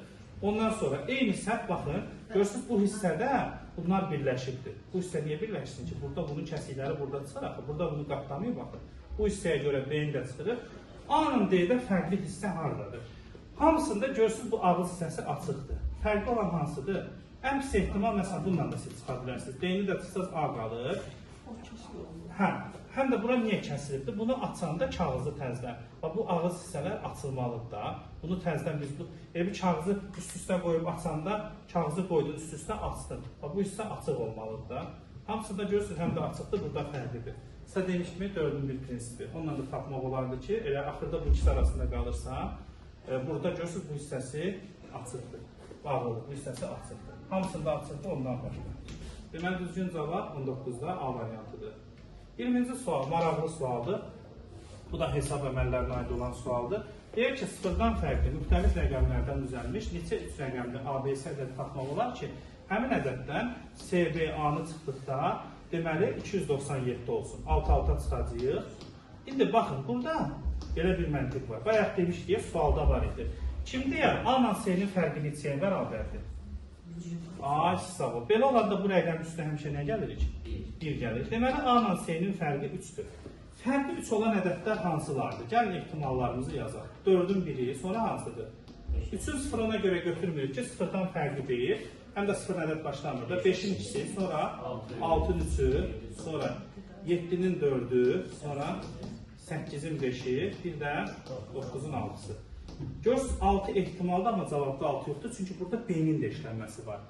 A: Ondan sonra eyni səhv, baxın, görürsünüz, bu hissədə bunlar birləşibdir. Bu hissə niyə birləşsin ki? Burada bunun kəsikləri burada çıxır, burada bunu qatlamayıb, baxın. Bu hissəyə görə B-ni də çıxırıq. A-nın D-də fərqli hissə haradadır? Hamısında görürsünüz, bu ağız hissəsi açıqdır. Fərqli olan hansıdır? Ən pis ehtimal, məsələn, bununla da siz çıxa bilərsiniz. D-ni də çıxsaz A qalır. Həm də bura niyə kəsilibdir? Bunu açanda kağızı təzdən. Bu ağız hissələr açılmalıdır da. Bunu təzdən biz bir kağızı üst-üstə qoyub açanda, kağızı qoydun üst-üstə açdın. Bu hissə açıq olmalıdır da. Hamısında görürsünüz, həm də açıqdır, burada fərqlidir. Sizə demiş kimi 4-ün bir prinsipi. Onunla da tapmaq olardı ki, elə axırda bu ikisi arasında qalırsa, burada görürsünüz, bu hissəsi açıqdır. Bağlıdır, bu hissəsi açıqdır. Hamısında açıqdır, ondan başqa. Deməli, düzgün cavab 19-da A variantıdır. 20-ci sual, maraqlı sualdır. Bu da hesab əməllərinə aid olan sualdır. Deyək ki, sıfırdan fərqli, müxtəlif rəqəmlərdən düzəlmiş neçə 3 rəqəmli ABC ədəd tapmaq olar ki, həmin ədəddən CBA-nı çıxdıqda, deməli, 297 olsun. Alt-alta çıxacaq. İndi baxın, burada belə bir məntiq var. Bayaq demişdik ki, sualda var idi. Kim deyər, A ilə C-nin fərqini neçəyə bərabərdir? A, sağ ol. Belə olanda bu rəqəm üstə həmişə nə gəlirik? 1 gəlir. Deməli, A ilə C-nin fərqi 3-dür. Fərqi 3 olan ədədlər hansılardır? Gəlin ehtimallarımızı yazaq. 4-ün biri, sonra hansıdır? 3-ün sıfırına görə götürmürük ki, sıfırdan fərqli deyil. Həm də sıfır ədəd başlamır da. 5-in 2-si, sonra 6-ın 3-ü, sonra 7-nin 4-ü, sonra 8-in 5-i, bir də 9-un 6-sı. Görürsünüz, 6 ehtimalda, amma cavabda 6 yoxdur. Çünki burada B-nin də işlənməsi var.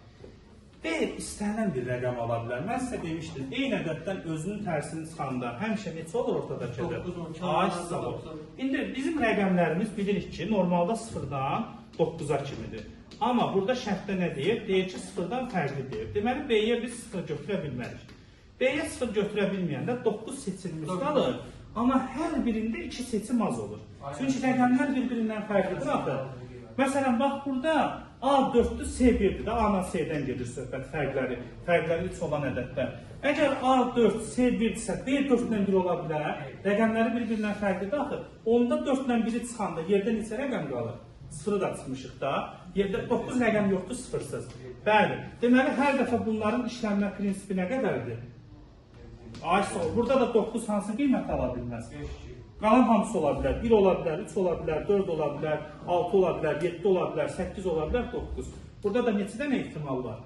A: B istənilən bir rəqəm ala bilər. Mən sizə demişdim, eyni ədəddən özünün tərsini çıxanda həmişə neçə olur ortadakı ədəd? A, sağ ol. İndi bizim rəqəmlərimiz bilirik ki, normalda 0-dan 9-a kimidir. Amma burada şərtdə nə deyir? Deyir ki, 0-dan fərqli deyir. Deməli, B-yə biz 0 götürə bilmərik. B-yə 0 götürə bilməyəndə 9 seçilmiş qalır. Amma hər birində 2 seçim az olur. Çünki rəqəmlər bir-birindən fərqlidir axı. Məsələn, bax burada A4-dür, C1-dir də, A-dan C-dən gedir söhbət fərqləri 3 olan ədədlər. Əgər A4, C1-dirsə, B 4-dən 1 ola bilər, rəqəmləri bir-birindən fərqlidir axı. Onda 4-dən 1-i çıxanda yerdə neçə rəqəm qalır? 0-ı da çıxmışıq da, yerdə 9 rəqəm yoxdur, 0-sız. Bəli, deməli, hər dəfə bunların işlənmə prinsipi nə qədərdir? Ay, burada da 9 hansı qiymət ala bilməz? Qalan hamısı ola bilər. 1 ola bilər, 3 ola bilər, 4 ola bilər, 6 ola bilər, 7 ola bilər, 8 ola bilər, 9. Burada da neçə dənə ehtimal var?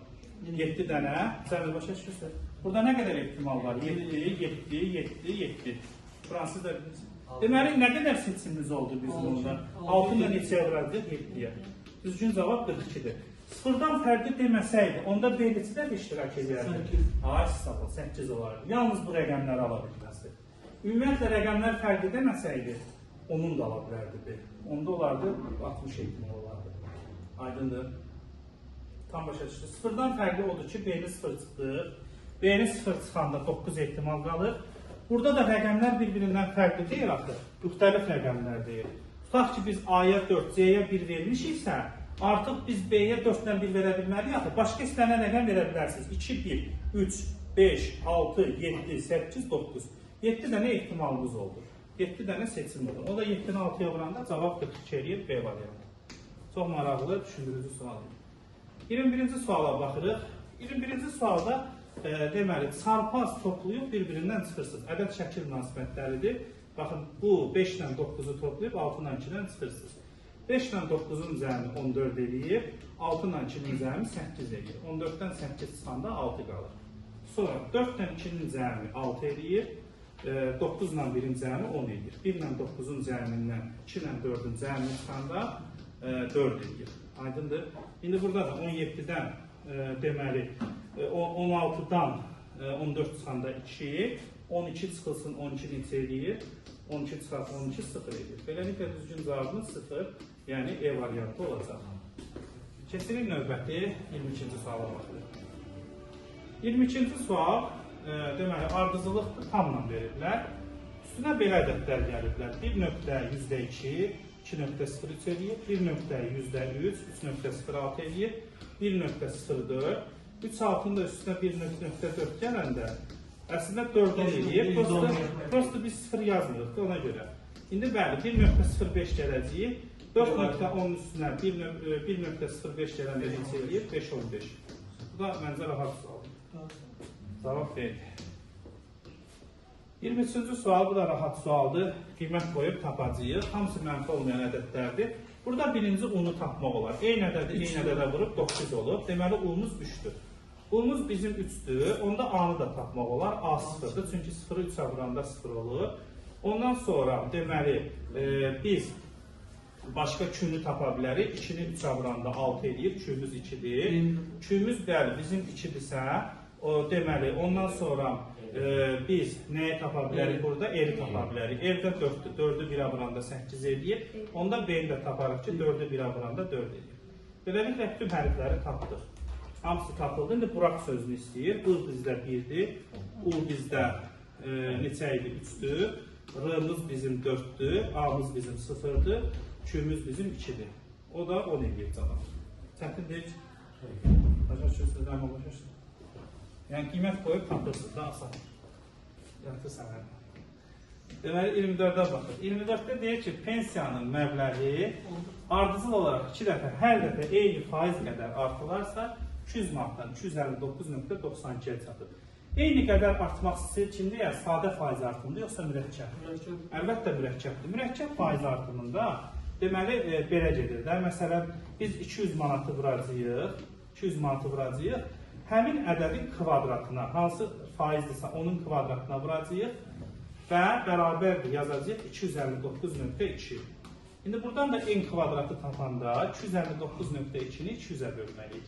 A: 7 dənə. Sən başa düşürsən? Burada nə qədər ehtimal var? 7, 7, 7, 7. Fransız da deməli, nə qədər seçimimiz oldu bizim onda? 6 ilə neçəyə vuracaq? 7-yə. Düzgün cavab 42-dir. Sıfırdan fərqli deməsəydi, onda B neçədə iştirak edərdi? Ay, sağ ol, 8 olardı. Yalnız bu rəqəmləri ala bilməzdi. Ümumiyyətlə, rəqəmlər fərqli deməsəydi, onun da ala bilərdi B. Onda olardı, 60 ehtimal olardı. Aydındır. Tam başa düşdü. Sıfırdan fərqli odur ki, B-ni 0 çıxdır. B-ni 0 çıxanda 9 ehtimal qalır. Burada da rəqəmlər bir-birindən fərqli deyil axı. Müxtəlif rəqəmlər deyil. Tutaq ki, biz A-ya 4, C-yə 1 vermişiksə, artıq biz B-yə 4-dən 1 verə bilməliyik axı. Başqa istənilən rəqəm verə bilərsiniz. 2, 1, 3, 5, 6, 7, 8, 9. 7 dənə ehtimalımız oldu. 7 dənə seçim oldu. O da 7-ni 6-ya vuranda cavab 42 eləyir B variantı. Çox maraqlı, düşündürücü sual. 21-ci suala baxırıq. 21-ci sualda deməli, çarpaz toplayıb bir-birindən çıxırsınız. Ədəd şəkil münasibətləridir. Baxın, bu 5 ilə 9-u toplayıb 6 ilə 2-dən çıxırsınız. 5 ilə 9-un cəmi 14 eləyir, 6 ilə 2-nin cəmi 8 eləyir. 14-dən 8 çıxanda 6 qalır. Sonra 4 ilə 2-nin cəmi 6 eləyir, 9 ilə 1-in cəmi 10 eləyir. 1 ilə 9-un cəmindən 2 ilə 4-ün cəmini çıxanda 4 eləyir. Aydındır. İndi burada da 17-dən deməli 16-dan 14 çıxanda 2, 12 çıxılsın 12 neçə eləyir? 12 çıxarsa 12 0 eləyir. Beləliklə düzgün cavabımız 0, yəni E variantı olacaq. Keçirik növbəti 22-ci suala baxırıq. 22-ci sual deməli ardıcıllıqdır, tamla veriblər. Üstünə belə ədədlər gəliblər. 1.2, 2.03 eləyir, 1.3, 3.06 eləyir, 1.04, 3.6-nın da üstünə 1.4 gələndə əslində 4 eləyir. Prosto biz 0 yazmırıq ona görə. İndi bəli, 1.05 gələcəyik. 4.10 üstünə 1.05 gələndə neçə eləyir? 5.15. Bu da məncə rahat sualdır. Cavab verdi. 23-cü sual, bu da rahat sualdır. Qiymət qoyub tapacağıq. Hamısı mənfi olmayan ədədlərdir. Burada birinci unu tapmaq olar. Eyni ədədə vurub 9 olub. Deməli, unumuz 3-dür. Unumuz bizim 3-dür. Onda A-nı da tapmaq olar. A 0-dır. Çünki 0-ı 3-ə vuranda 0 olur. Ondan sonra deməli, biz başqa Q-nü tapa bilərik. 2-ni 3-ə vuranda 6 eləyir. Q-müz 2-dir. Q-müz bəli, bizim 2-dirsə, deməli, ondan sonra biz nəyi tapa bilərik burada? R-i tapa bilərik. R-də 4-dür. 4-ü 1-ə vuranda 8 eləyir. Onda B-ni də taparıq ki, 4-ü 1-ə vuranda 4 eləyir. Beləliklə, bütün hərfləri tapdıq. Hamısı tapıldı. İndi Burak sözünü istəyir. I bizdə 1-dir. U bizdə neçə idi? 3-dür. R-mız bizim 4-dür. A-mız bizim 0-dır. Q-müz bizim 2-dir. O da 10 eləyir cavab. Çətin deyil. Başa düşürsünüz, amma başa düşürsünüz. Yəni, qiymət qoyub tapırsınız da, asan. Yatır sənə. Deməli, 24-də baxır. 24-də deyir ki, pensiyanın məbləği ardıcıl olaraq 2 dəfə, hər dəfə eyni faiz qədər artılarsa, 200 manatdan 259.92-yə çatır. Eyni qədər artmaq istəyir kimdir? Yəni, sadə faiz artımında, yoxsa mürəkkəb? Əlbəttə mürəkkəbdir. Mürəkkəb faiz artımında, deməli, belə gedir də. Məsələn, biz 200 manatı vuracağıq, həmin ədədin kvadratına, hansı faizdirsə onun kvadratına vuracağıq və bərabərdir yazacağıq 259.2. İndi buradan da n kvadratı tapanda 259.2-ni 200-ə bölməliyik.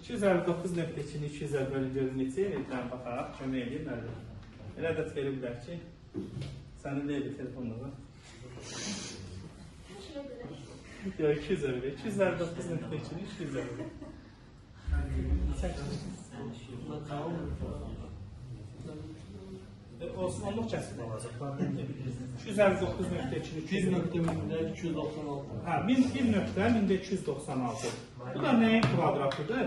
A: 259.2-ni 200-ə bölüncədə neçə eləyir? Baxaraq, kömək eləyir, nədir? Elə ədəd verə bilər ki, sənin nə edir telefonla? Yox, 200-ə bölür. 259.2-ni 200-ə bölür. Olsun, onluq kəsib olacaq. 259.2-ni
B: 1.296.
A: Hə, 1.296. Bu da nəyin kvadratıdır?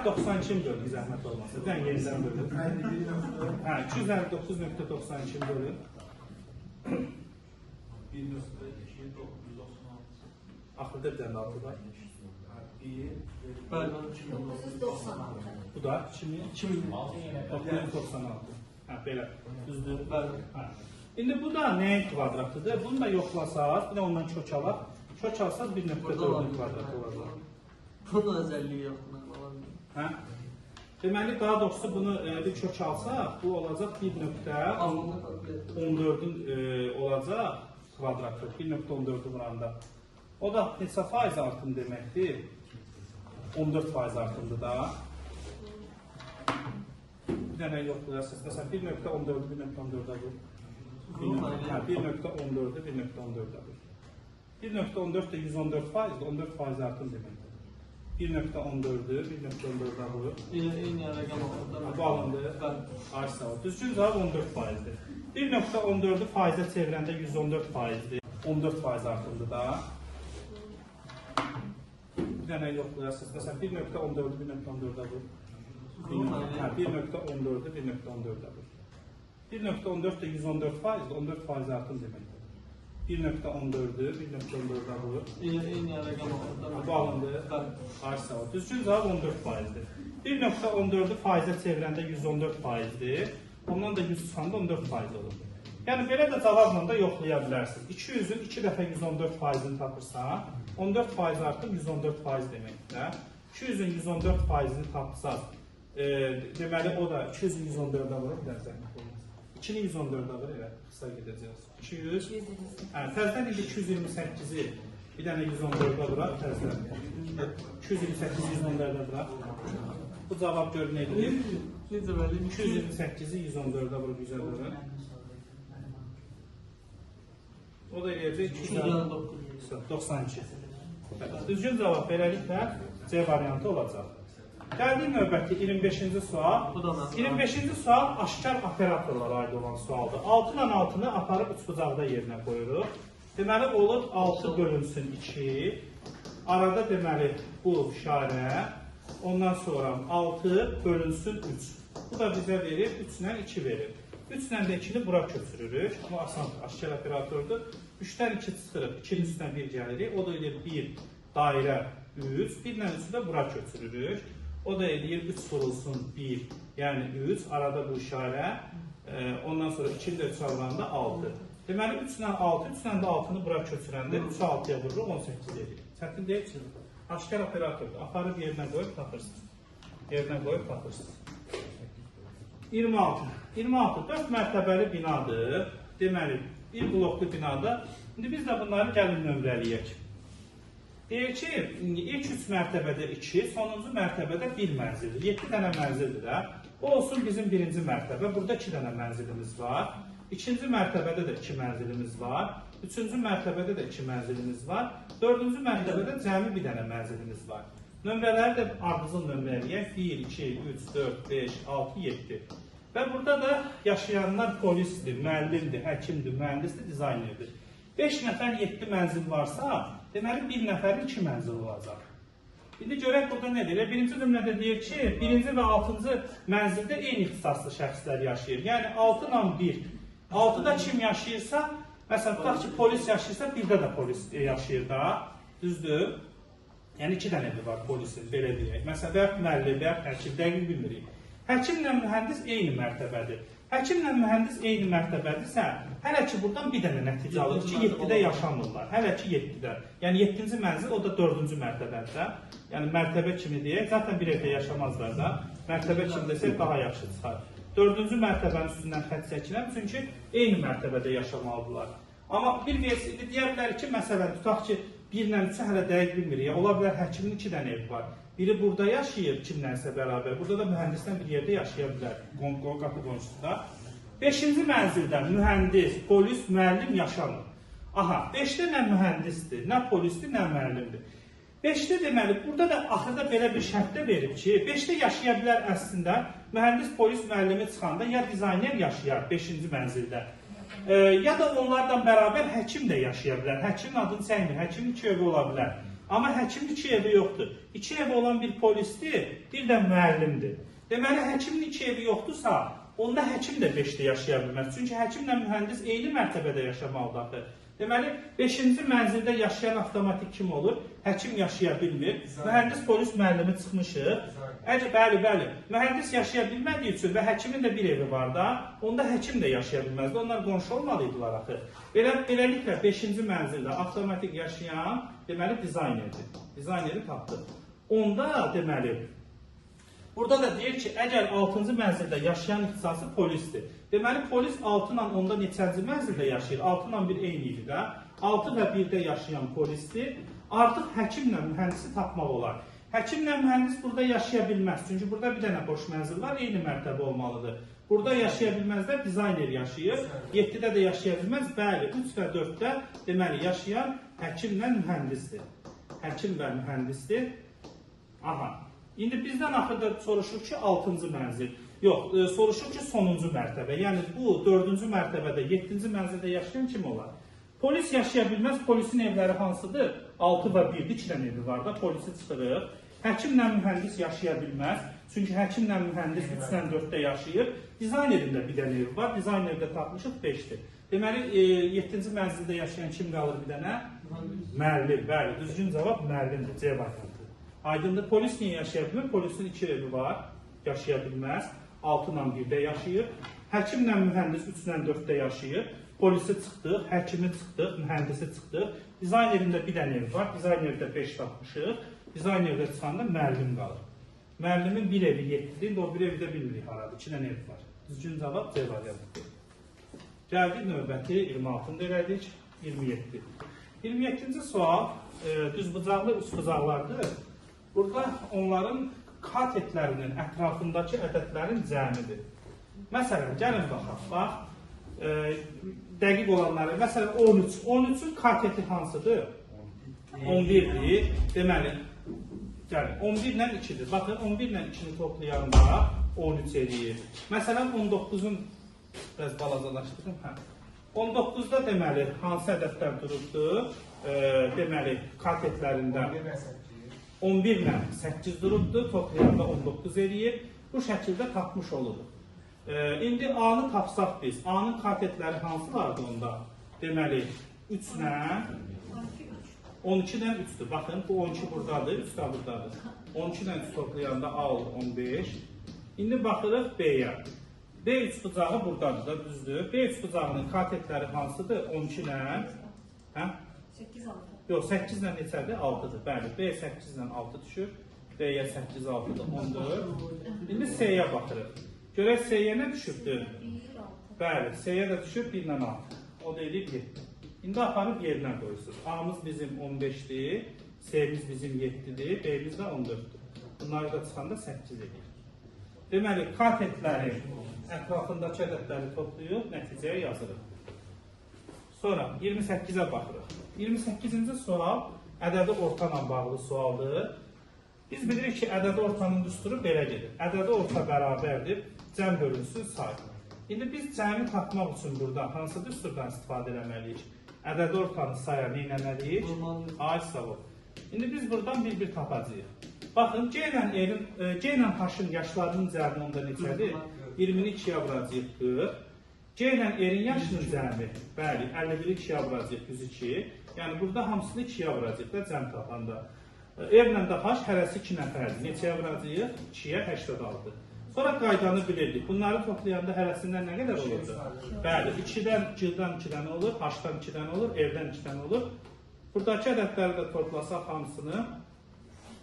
A: 92-ni bölün, zəhmət olmasa. Dən yenidən bölün. Hə, 259.92-ni bölün. 1.296. Axırda bir dənə altı var.
B: Bəli,
C: 996.
A: Bu da 2000. 996. Ha, belə.
B: düzdür, bəli.
A: Ha. İndi bu da nəyin kvadratıdır? Bunu da yoxlasaq, bir də ondan kök alaq. Kök alsaq 1.4'ün kvadratı olacaq.
B: Bunun özelliği yoxdur.
A: Hə? Deməli, daha doğrusu bunu bir kök alsaq, bu olacaq 1.14'ün olacaq kvadratı. 1.14'ü vuranda. O da neçə faiz artım deməkdir? 14% artımdır da. Bir dənə yoxlayasınız. Məsələn, 1.14'ü 1.14'ə vur. 1.14'ü 1.14'ə vur. 1.14 de 114 faizdir, 14 faiz artım deməkdir. 1.14'ü 1.14'ə vur.
B: Eyni rəqəm alındı.
A: Bu alındı. Ay sağ ol. Düzgün cavab 14 faizdir. 1.14'ü faizə çevirəndə 114 faizdir. 14 faiz artımdır da. Bir dənə yoxlayasınız. Məsələn, 1.14'ü 1.14'ə vur. 1.14'ü 1.14'ə vur. 1.14 de 114 faizdir, 14 faiz artım deməkdir. 1.14'ü 1.14'ə vur.
B: Eyni rəqəm alındı.
A: Bu alındı. Ay sağ ol. Düzgün cavab 14 faizdir. 1.14'ü faizə çevirəndə 114 faizdir. Ondan da 100 çıxanda 14 faiz olur. Yəni belə də cavabla da yoxlaya bilərsiniz. 200'ün 2 dəfə 114 faizini tapırsan, 14 faiz artım 114 faiz deməkdir. 200'ün 114 faizini tapsaq, deməli o da 200'ün 114'ə vurur, bir dənə zəhmət olmaz. 2'ni 114'ə vurur, elə qısa gedəcəyiz. 200, təzdən indi 228'i bir dənə 114'ə vurar, təzdən. 228'i 114'ə vurar. Bu cavab gör nə edir?
B: Necə bəli?
A: 228'i 114'ə vurub 100'ə vurur. O da eləyəcək 292. Düzgün cavab beləliklə C variantı olacaq. Gəldik növbəti 25-ci sual. 25-ci sual aşkar operatorlara aid olan sualdır. 6 ilə 6'nı aparıb üçbucaqda yerinə qoyuruq. Deməli olur 6 bölünsün 2. Arada deməli bu işarə. Ondan sonra 6 bölünsün 3. Bu da bizə verir 3 ilə 2 verir. 3 ilə də 2'ni bura köçürürük. Bu asan aşkar operatordur. 3'dən 2 çıxırıq. 2'nin üstündən 1 gəlirik. O da edir 1 dairə 3. 1 ilə 3'ü də bura köçürürük. O da edir 3 vurulsun 1, yəni 3, arada bu işarə, ondan sonra 2 ilə 3 alanda 6. Deməli 3 ilə 6, 3 ilə də 6'nı bura köçürəndə 3'ü 6'ya vururuq, 18 edir. Çətin deyil ki, aşkar operatordur. Aparıb yerinə qoyub tapırsınız. Yerinə qoyub tapırsınız. 26. 26, 4 mərtəbəli binadır. Deməli, bir bloklu binada. İndi biz də bunları gəlin nömrələyək. Deyək ki, ilk 3 mərtəbədə 2, sonuncu mərtəbədə 1 mənzildir. 7 dənə mənzildir də. O olsun bizim birinci mərtəbə. Burada 2 dənə mənzilimiz var. İkinci mərtəbədə də 2 mənzilimiz var. Üçüncü mərtəbədə də 2 mənzilimiz var. Dördüncü mərtəbədə cəmi 1 dənə mənzilimiz var. Nömrələri də ardıcıl nömrələyək. 1, 2, 3, 4, 5, 6, 7. Və burada da yaşayanlar polisdir, müəllimdir, həkimdir, mühəndisdir, dizaynerdir. 5 nəfər 7 mənzil varsa, deməli 1 nəfərin 2 mənzil olacaq. İndi görək burada nə deyir? Birinci nömrədə deyir ki, birinci və 6-cı mənzildə eyni ixtisaslı şəxslər yaşayır. Yəni 6 ilə 1. 6-da kim yaşayırsa, məsələn, tutaq ki, polis yaşayırsa, 1-də də polis yaşayır da. Düzdür? Yəni 2 dənə evi var polisin, belə deyək. Məsələn, və müəllim, və həkim, dəqiq bilmirik. Həkimlə mühəndis eyni mərtəbədir. Həkimlə mühəndis eyni mərtəbədirsə, hələ ki buradan bir dənə nəticə alır ki, 7-də yaşamırlar. Hələ ki 7-də. Yəni 7-ci mənzil, o da 4-cü mərtəbədə. Yəni mərtəbə kimi deyək, zaten bir evdə yaşamazlar da. Mərtəbə kimi desək daha yaxşı çıxar. 4-cü mərtəbənin üstündən xətt çəkiləm, çünki eyni mərtəbədə yaşamalıdırlar. Amma bir versiyada deyə bilər ki, məsələn, tutaq ki, 1 ilə 3-ü hələ dəqiq bilmirik. Ola bilər həkimin 2 dənə evi var. Biri burada yaşayır kimlənsə bərabər. Burada da mühəndisdən bir yerdə yaşaya bilər. Qapı qonşusunda. 5-ci mənzildən mühəndis, polis, müəllim yaşamır. Aha, 5-də nə mühəndisdir, nə polisdir, nə müəllimdir. 5-də deməli, burada da axırda belə bir şərtdə verib ki, 5-də yaşaya bilər əslində mühəndis, polis, müəllimi çıxanda ya dizayner yaşayar 5-ci mənzildə. Ya da onlardan bərabər həkim də yaşaya bilər. Həkimin adını çəkmir, həkimin 2 evi ola bilər. Amma həkimin 2 evi yoxdur. 2 evi olan bir polisdir, bir də müəllimdir. Deməli, həkimin 2 evi yoxdursa, onda həkim də 5-də yaşaya bilməz. Çünki həkimlə mühəndis eyni mərtəbədə yaşamalıdır. Deməli, 5-ci mənzildə yaşayan avtomatik kim olur? Həkim yaşaya bilmir. Mühəndis, polis, müəllimi çıxmışıq. Bəli. Mühəndis yaşaya bilmədiyi üçün və həkimin də bir evi var da, onda həkim də yaşaya bilməzdi. Onlar qonşu olmalıydılar axı. Beləliklə 5-ci mənzildə avtomatik yaşayan, deməli, dizaynerdir. Dizayneri tapdı. Onda, deməli, burada da deyir ki, əgər 6-cı mənzildə yaşayan ixtisası polisdir. Deməli, polis 6 ilə onda neçənci mənzildə yaşayır? 6 ilə 1 eyni idi də. 6 və 1-də yaşayan polisdir. Artıq həkimlə mühəndisi tapmaq olar. Həkimlə mühəndis burada yaşaya bilməz. Çünki burada bir dənə boş mənzil var, eyni mərtəbə olmalıdır. Burada yaşaya bilməzlər, dizayner yaşayır. 7-də də yaşaya bilməz. Bəli, 3 və 4-də deməli, yaşayan həkimlə mühəndisdir. Həkim və mühəndisdir. Aha. İndi bizdən axırda soruşur ki, 6-cı mənzil. Yox, soruşur ki, sonuncu mərtəbə. Yəni, bu 4-cü mərtəbədə, 7-ci mənzildə yaşayan kim olar? Polis yaşaya bilməz, polisin evləri hansıdır? 6 və 1-dir, 2 dənə evi var da, polisi çıxırıq. Həkimlə mühəndis yaşaya bilməz, çünki həkimlə mühəndis 3-dən 4-də yaşayır. Dizaynerin də bir dənə evi var, dizaynerdə tapmışıq 5-dir. Deməli, 7-ci mənzildə yaşayan kim qalır bir dənə? Müəllim, bəli, düzgün cavab müəllimdir, C variantı. Aydındır, polis niyə yaşaya bilmir? Polisin 2 evi var, yaşaya bilməz. 6 ilə 1-də yaşayır. Həkimlə mühəndis 3-dən 4-də yaşayır. Polisi çıxdıq, həkimi çıxdıq, mühəndisi çıxdıq. Dizaynerində bir dənə ev var, dizaynerdə 5 tapmışıq. Dizaynerdə çıxanda müəllim qalır. Müəllimin bir evi 7-dir, o bir evi də bilmirik haradır, 2 dənə ev var. Düzgün cavab C variantıdır. Gəldik növbəti 26-ını elədik, 27. 27-ci sual düzbucaqlı, üçbucaqlardır. Burada onların katetlərinin ətrafındakı ədədlərin cəmidir. Məsələn, gəlin baxaq, bax, dəqiq olanları, məsələn, 13. 13-ün kateti hansıdır? 11-dir. Deməli, gəlin, 11 ilə 2-dir. Baxın, 11 ilə 2-ni toplayanda 13 edir. Məsələn, 19-un, biraz balacalaşdırdım, 19-da deməli, hansı ədədlər durubdur? Deməli, katetlərində 11 ilə 8 durubdur, toplayanda 19 eləyir. Bu şəkildə tapmış oluruq. İndi A-nı tapsaq biz, A-nın katetləri hansılardır onda? Deməli, 3 ilə 12-dən 3-dür. Baxın, bu 12 buradadır, 3 də buradadır. 12-dən 3 toplayanda A olur 15. İndi baxırıq B-yə. B üçbucağı buradadır da, düzdür. B üçbucağının katetləri hansıdır? 12 ilə
C: 8-6.
A: Yox, 8 ilə neçədir? 6-dır. Bəli, B 8 ilə 6 düşür. B-yə 8, 6-dır, 14. İndi C-yə baxırıq. Görək C-yə nə düşübdür? Bəli, C-yə də düşüb 1 ilə 6. O da eləyib 7. İndi aparıb yerinə qoyursunuz. A-mız bizim 15-dir, C-miz bizim 7-dir, B-miz də 14-dür. Bunları da çıxanda 8 edir. Deməli, katetləri, ətrafındakı ədədləri toplayıb, nəticəyə yazırıq. Sonra 28-ə baxırıq. 28-ci sual ədədi orta ilə bağlı sualdır. Biz bilirik ki, ədədi ortanın düsturu belə gedir. Ədədi orta bərabərdir, cəm bölünsün say. İndi biz cəmi tapmaq üçün burada hansı düsturdan istifadə etməliyik? Ədədi ortanı saya nə etməliyik? Ay sağ ol. İndi biz buradan bir tapacağıq. Baxın, C ilə H-ın yaşlarının cəmi onda neçədir? 20-ni 2-yə vuracaq 40. C ilə R-in yaşının cəmi, bəli, 51-i 2-yə vuracaq 102. Yəni, burada hamısını 2-yə vuracaq da cəm tapanda. R-lə də H hərəsi 2 nəfərdir. Neçəyə vuracaq? 2-yə 86. Sonra qaydanı bilirdik. Bunları toplayanda hərəsindən nə qədər olurdu? Bəli, 2-dən 2-dən olur, H-dan 2-dən olur, R-dən 2-dən olur. Buradakı ədədləri də toplasaq hamısını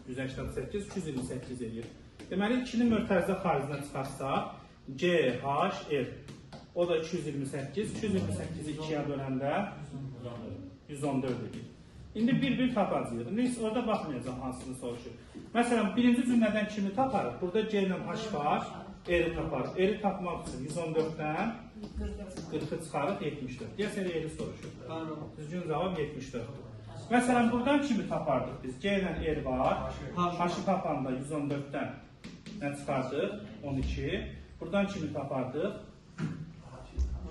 A: 188, 228 edir. Deməli, 2-ni mörtərizə xaricinə çıxarsaq, C, H, R. O da 228, 228-i 2-yə böləndə 114 edir. İndi bir tapacağıq. Neyse, orada baxmayacaq hansını soruşur. Məsələn, birinci cümlədən kimi taparıq? Burada C ilə H var, R-i taparıq. R-i tapmaq üçün 114-dən 40-ı çıxarıq 74. Deyəsən, R-i soruşur. Düzgün cavab 74. Məsələn, buradan kimi tapardıq biz? C ilə R var, H-ı tapanda 114-dən nə çıxardıq? 12. Buradan kimi tapardıq?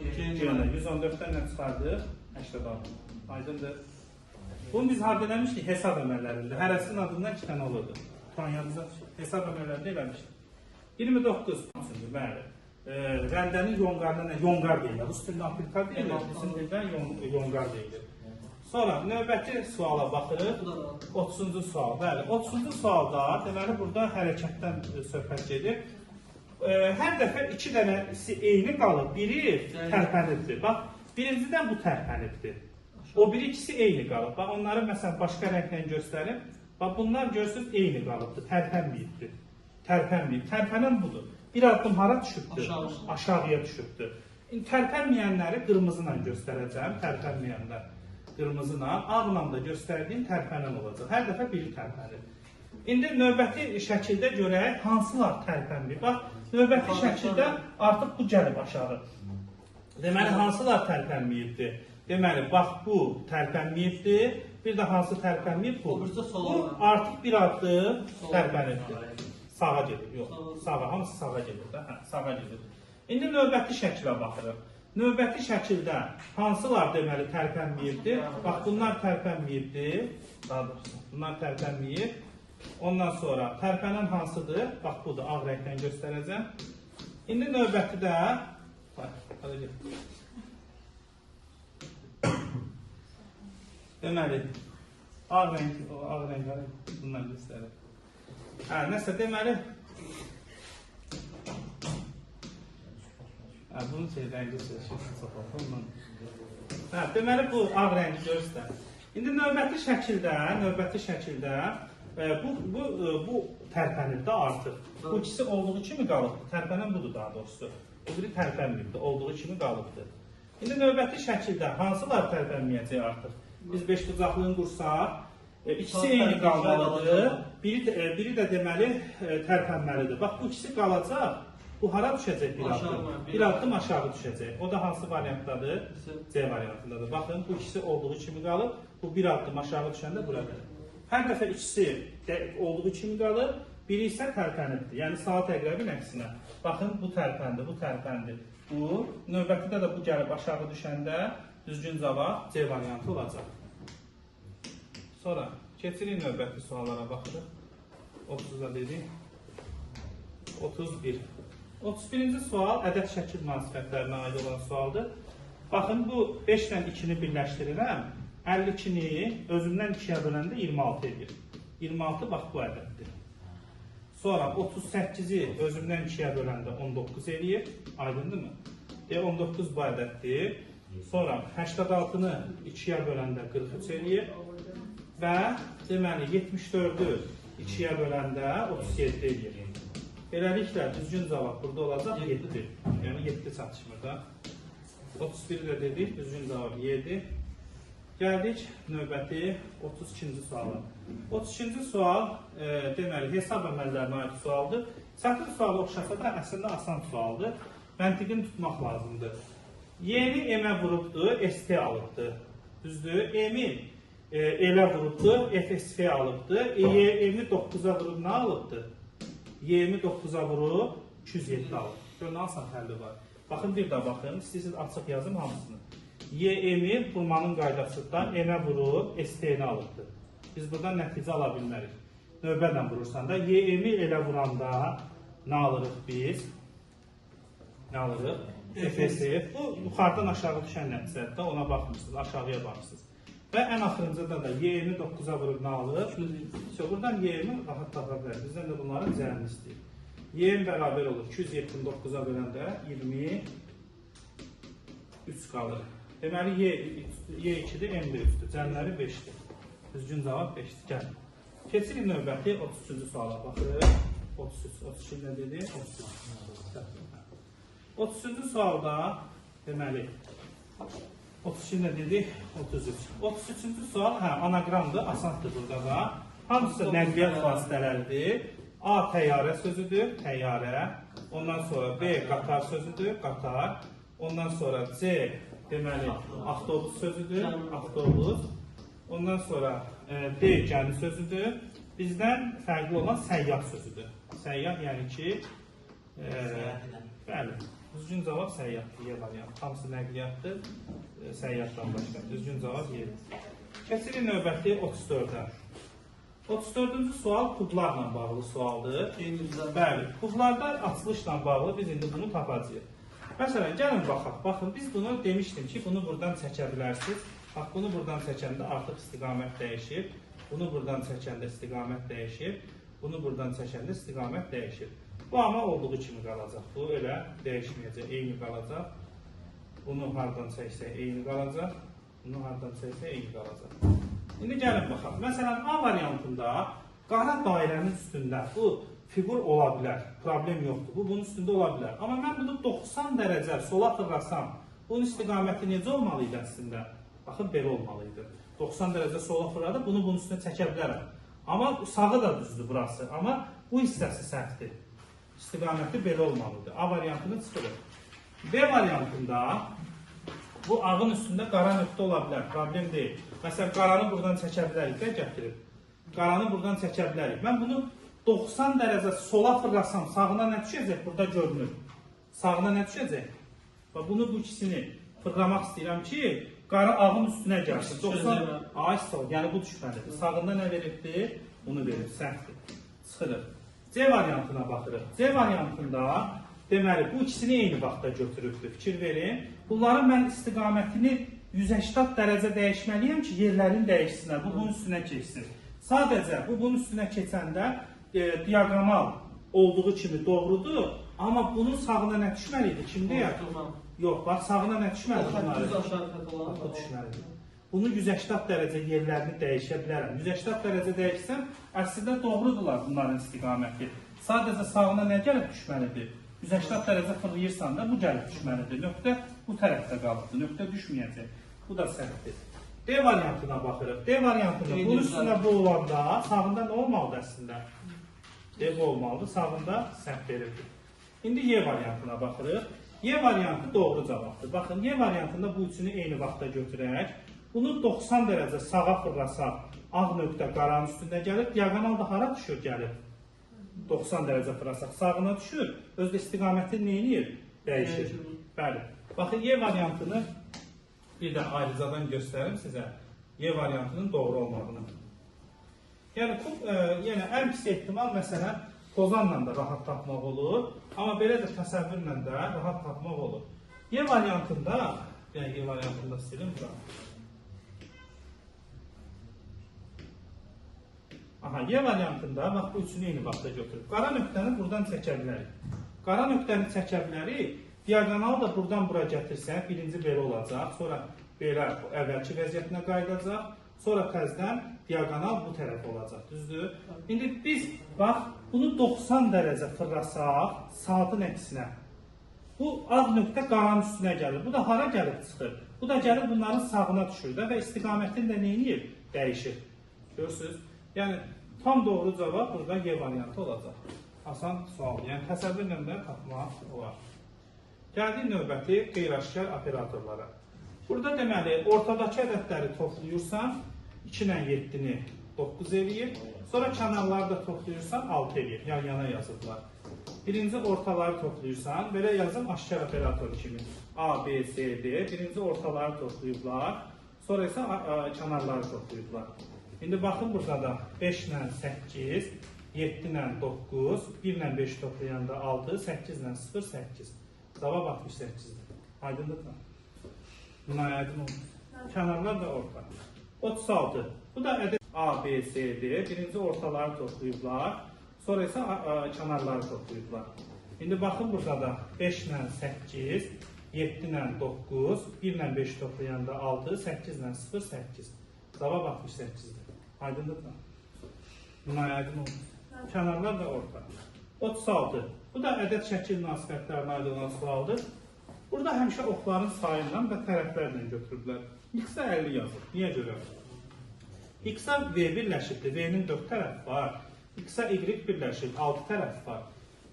A: C ilə 114-dən nə çıxardıq? 86. Aydındır. Bunu biz harda eləmişdik? Hesab əməllərində. Hərəsinin adından 2 dənə olurdu. Turan yanınıza hesab əməllərində eləmişdik. 29. Bəli. rəndənin yonqarına yonqar deyilir. Rus dilində aplikar deyilir, bizim dildə yonqar deyilir. Sonra növbəti suala baxırıq. 30-cu sual. Bəli, 30-cu sualda deməli burada hərəkətdən söhbət gedir. Hər dəfə 2 dənəsi eyni qalıb, biri tərpənibdir. Bax, birincidən bu tərpənibdir. O biri ikisi eyni qalıb. Bax, onları məsələn başqa rənglə göstərim. Bax, bunlar görürsünüz eyni qalıbdır, tərpənməyibdir. Tərpənməyib. Tərpənən budur. Bir addım hara düşübdür? Aşağıya düşübdür. Tərpənməyənləri qırmızı ilə göstərəcəm. Tərpənməyənlər qırmızı ilə, ağla da göstərdiyim tərpənən olacaq. Hər dəfə biri tərpənir. İndi növbəti şəkildə görək hansılar tərpənmir. Bax, növbəti şəkildə artıq bu gəlib aşağı. Deməli, hansılar tərpənməyibdir? Deməli, bax, bu tərpənməyibdir. Bir də hansı tərpənməyib? Bu artıq bir addım tərpənibdir. Sağa gedir, yox, sağa, hamısı sağa gedir də, hə, sağa gedir. İndi növbəti şəkilə baxırıq. Növbəti şəkildə hansılar deməli tərpənməyibdir? Bax, bunlar tərpənməyibdir. Daha doğrusu, bunlar tərpənməyib. Ondan sonra tərpənən hansıdır? Bax, budur, ağ rəngdən göstərəcəm. İndi növbəti də deməli, ağ rəngləri bundan göstərir. Hə, nəsə deməli, bunun rəngi seçir. Hə, deməli, bu ağ rəngi göstər. İndi növbəti şəkildə bu tərpənirdə artıq. Bu ikisi olduğu kimi qalıbdır. Tərpənən budur daha doğrusu. Bu biri tərpənməyibdir, olduğu kimi qalıbdır. İndi növbəti şəkildə hansılar tərpənməyəcək artıq? Biz beşbucaqlığını qursaq, ikisi eyni qalmalıdır. Biri də deməli tərpənməlidir. Bax, bu ikisi qalacaq. Bu hara düşəcək bir addım? Bir addım aşağı düşəcək. O da hansı variantdadır? C variantındadır. Baxın, bu ikisi olduğu kimi qalıb. Bu bir addım aşağı düşəndə burada. Hər dəfə ikisi olduğu kimi qalır, biri isə tərpənibdir. Yəni, saat əqrəbin əksinə. Baxın, bu tərpəndi, bu tərpəndi. Bu, növbətidə də bu gəlib aşağı düşəndə düzgün cavab C variantı olacaq. Sonra, keçirik növbəti suallara baxırıq. 30-a dedik. 31. 31-ci sual ədəd şəkil münasibətlərinə aid olan sualdır. Baxın, bu 5 ilə 2-ni birləşdirirəm. 52-ni özündən 2-yə böləndə 26 edir. 26 bax bu ədəddir. Sonra 38-i özündən 2-yə böləndə 19 edir. Aydındırmı? 19 bu ədəddir. Sonra 86-nı 2-yə böləndə 43 edir. Və deməli 74-ü 2-yə böləndə 37 edir. Beləliklə düzgün cavab burada olacaq 7. Yəni 7 çatışmır da. 31-i də dedik, düzgün cavab 7. Gəldik növbəti 32-ci suala. 32-ci sual deməli hesab əməllərinə aid sualdır. Çətin suala oxşasa da əslində asan sualdır. Məntiqini tutmaq lazımdır. Y-ni M-ə vurubdur, ST alıbdır. Düzdür? M-i L-ə vurubdur, FSF alıbdır. Y-ni 9-a vurub nə alıbdır? Y-ni 9-a vurub 207 alıb. Gör, nə asan həlli var. Baxın, bir də baxın, istəyirsiniz açıq yazım hamısını. Y-mi vurmanın qaydasında M-ə vurub, ST-ni alıbdır. Biz buradan nəticə ala bilmərik. Növbəylə vurursan da, Y-mi elə vuranda nə alırıq biz? Nə alırıq? FSF. Bu, yuxarıdan aşağı düşən nəticədə ona baxmırsınız, aşağıya baxırsınız. Və ən axırıncıda da Y-mi 9-a vurub nə alır? Buradan Y-mi rahat tapa bilər. Bizdən də bunların cəmini istəyir. Y-mi bərabər olur. 279-a böləndə 23 qalır. Deməli, Y2-dir, M-də 3-dür. Cəmləri 5-dir. Düzgün cavab 5-dir. Gəl. Keçirik növbəti 33-cü suala baxırıq. 33 nə dedi? 33-cü sualda, deməli, 32 nə dedik? 33. 33-cü sual, anaqramdır, asandır burada da. Hamısı nəqliyyat vasitələridir. A təyyarə sözüdür, təyyarə. Ondan sonra B qatar sözüdür, qatar. Ondan sonra C deməli avtobus sözüdür, avtobus. Ondan sonra D gəmi sözüdür. Bizdən fərqli olan səyyah sözüdür. Səyyah yəni ki, bəli, düzgün cavab səyyahdır, Y variantı. Hamısı nəqliyyatdır, səyyahdan başqa. Düzgün cavab Y. Keçirik növbəti 34-ə. 34-cü sual kublarla bağlı sualdır.
B: Eynimizdən.
A: Bəli, kublarda açılışla bağlı biz indi bunu tapacağıq. Məsələn, gəlin baxaq. Baxın, biz bunu demişdim ki, bunu buradan çəkə bilərsiniz. Bax, bunu buradan çəkəndə artıq istiqamət dəyişir. Bunu buradan çəkəndə istiqamət dəyişir. Bunu buradan çəkəndə istiqamət dəyişir. Bu amma olduğu kimi qalacaq. Bu elə dəyişməyəcək, eyni qalacaq. Bunu hardan çəksək, eyni qalacaq. Bunu hardan çəksək, eyni qalacaq. İndi gəlin baxaq. Məsələn, A variantında qara dairənin üstündə bu fiqur ola bilər. Problem yoxdur. Bu bunun üstündə ola bilər. Amma mən bunu 90 dərəcə sola fırlasam, bunun istiqaməti necə olmalı idi əslində? Baxın, belə olmalı idi. 90 dərəcə sola fırladı, bunu bunun üstünə çəkə bilərəm. Amma sağı da düzdür burası. Amma bu hissəsi səhvdir. İstiqaməti belə olmalıdır. A variantını çıxırıq. B variantında bu ağın üstündə qara nöqtə ola bilər. Problem deyil. Məsələn, qaranı buradan çəkə bilərik də gətirib. Qaranı buradan çəkə bilərik. Mən bunu 90 dərəcə sola fırlasam, sağına nə düşəcək? Burada görünür. Sağına nə düşəcək? Və bunu bu ikisini fırlamaq istəyirəm ki, qara ağın üstünə gəlsin. 90 ay sol, yəni bu düşməlidir. Sağında nə verildi? Bunu verir, səhvdir. Çıxırıq. C variantına baxırıq. C variantında deməli, bu ikisini eyni vaxtda götürübdür. Fikir verin. Bunların mən istiqamətini 180 dərəcə dəyişməliyəm ki, yerlərini dəyişsinlər. Bu bunun üstünə keçsin. Sadəcə bu bunun üstünə keçəndə diaqonal olduğu kimi doğrudur. Amma bunun sağına nə düşməlidir? Kimdir? Yox, bax sağına nə düşməlidir? Bu düşməlidir. Bunu 180 dərəcə yerlərini dəyişə bilərəm. 180 dərəcə dəyişsəm, əslində doğrudurlar bunların istiqaməti. Sadəcə sağına nə gəlib düşməlidir? 180 dərəcə fırlayırsan da bu gəlib düşməlidir. Nöqtə bu tərəfdə qalıbdır. Nöqtə düşməyəcək. Bu da səhvdir. D variantına baxırıq. D variantında bunun üstünə bu olanda sağında nə olmalıdır əslində? D bu olmalıdır. Sağında səhv verirdir. İndi Y variantına baxırıq. Y variantı doğru cavabdır. Baxın, Y variantında bu üçünü eyni vaxtda götürək. Bunu 90 dərəcə sağa fırlasaq, ağ nöqtə qaranın üstündə gəlir. Diaqonal da hara düşür? Gəlir. 90 dərəcə fırlasaq sağına düşür. Özdə istiqaməti neyini dəyişir? Bəli. Baxın, Y variantını bir də ayrıcadan göstərim sizə. Y variantının doğru olmağını. Yəni, ən pis ehtimal, məsələn, pozanla da rahat tapmaq olur. Amma belə də təsəvvürlə də rahat tapmaq olur. Y variantında, yəni Y variantında silim bura. Aha, Y variantında, bax, bu üçünü eyni vaxtda götürüb. Qara nöqtəni buradan çəkə bilərik. Qara nöqtəni çəkə bilərik. Diaqonalı da buradan bura gətirsək, birinci belə olacaq. Sonra belə əvvəlki vəziyyətinə qayıdacaq. Sonra təzdən diaqonal bu tərəf olacaq. Düzdür? İndi biz, bax, bunu 90 dərəcə fırlasaq, saatın əksinə. Bu ağ nöqtə qaranın üstünə gəlir. Bu da hara gəlib çıxır? Bu da gəlib bunların sağına düşür və istiqamətini də neyini dəyişir. Görürsünüz? Yəni, tam doğru cavab burada Y variantı olacaq. Asan sual. Yəni, təsəvvürlə də tapmaq olar. Gəldik növbəti qeyri-aşkar operatorlara. Burada deməli, ortadakı ədədləri toplayırsan, 2 ilə 7-ni 9 eləyir. Sonra kənarları da toplayırsan, 6 eləyir. Yan-yana yazıblar. Birinci ortaları toplayırsan, belə yazın aşkar operatoru kimi. A, B, C, D. Birinci ortaları toplayıblar. Sonra isə kənarları toplayıblar. İndi baxın burada da 5 ilə 8, 7 ilə 9, 1 ilə 5 toplayanda 6, 8 ilə 0, 8. Cavab 68'dir. Aydınlıqla. Buna aydın olmuş. Kənarlar da orta. 36. Bu da ədəd A, B, C, D. Birinci ortaları toplayıblar. Sonra isə kənarları toplayıblar. İndi baxın burada da 5 ilə 8, 7 ilə 9, 1 ilə 5 toplayanda 6, 8 ilə 0, 8. Cavab 68'dir. Aydınlıqla. Buna aydın olmuş. Kənarlar da orta. 36. Bu da ədəd şəkil münasibətlərinə aid olan sualdır. Burada həmişə oxların sayından və tərəflərlə götürüblər. X-ə 50 yazır. Niyə görə? X-ə V birləşibdir. V-nin 4 tərəfi var. X-ə Y birləşib 6 tərəfi var.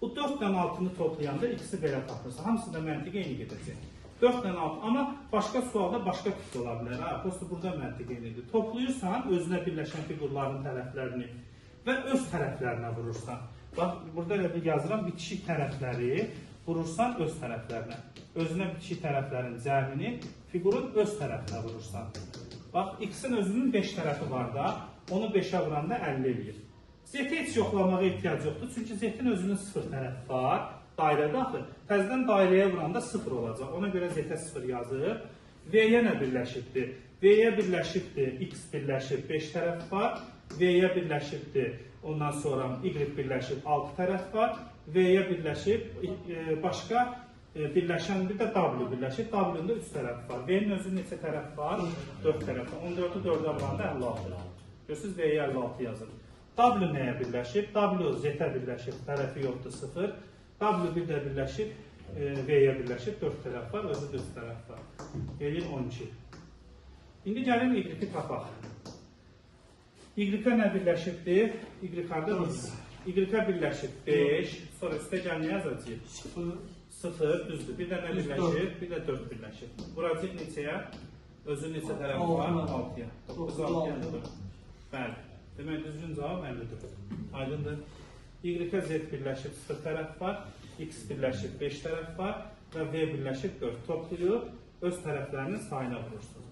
A: Bu 4 ilə 6-nı toplayanda X-i belə tapırsa, hamısı da məntiq eyni gedəcək. 4 ilə 6, amma başqa sualda başqa tipdə ola bilər. Prosta burada məntiq eynidir. Toplayırsan özünə birləşən fiqurların tərəflərini və öz tərəflərinə vurursan. Bax, burada elə bir yazıram, bitişik tərəfləri vurursan öz tərəflərinə. Özünə bitişik tərəflərin cəmini fiqurun öz tərəfinə vurursan. Bax, X-in özünün 5 tərəfi var da, Onu 5'ə vuranda 50 eləyir. Z-i heç yoxlamağa ehtiyac yoxdur. Çünki Z-in özünün 0 tərəfi var. Dairədə axı. Təzədən dairəyə vuranda 0 olacaq. Ona görə Z-ə 0 yazır. V-yə nə birləşibdir? V-yə birləşibdir. X birləşib 5 tərəf var. V-yə birləşibdir. Ondan sonra Y birləşib 6 tərəf var. V-yə birləşib başqa birləşən bir də W birləşib. W-nun da 3 tərəf var. V-nin özünün neçə tərəf var? 4 tərəf var. 14-ü 4-ə vuranda 56. Görürsünüz, V-yə 56 yazır. W nəyə birləşib? W Z-ə birləşib, tərəfi yoxdur 0. W bir də birləşib, V-yə birləşib, 4 tərəf var, özü 4 tərəf var. Eləyir 12. İndi gəlin Y-i tapaq. Y-ə nə birləşibdir? Y-harda Y-ə birləşib 5, sonra üstə gəl nə yazacaq? 0, düzdür. Bir də nə birləşib? Bir də 4 birləşib. Vuracaq neçəyə? Özü neçə tərəf var? 6-ya. 9, 6-ya 4. Bəli. Demək, düzgün cavab 54. Aydındır. Y-ə Z birləşib 0 tərəf var, X birləşib 5 tərəf var və V birləşib 4. Toplayıb, öz tərəflərinin sayına vurursunuz.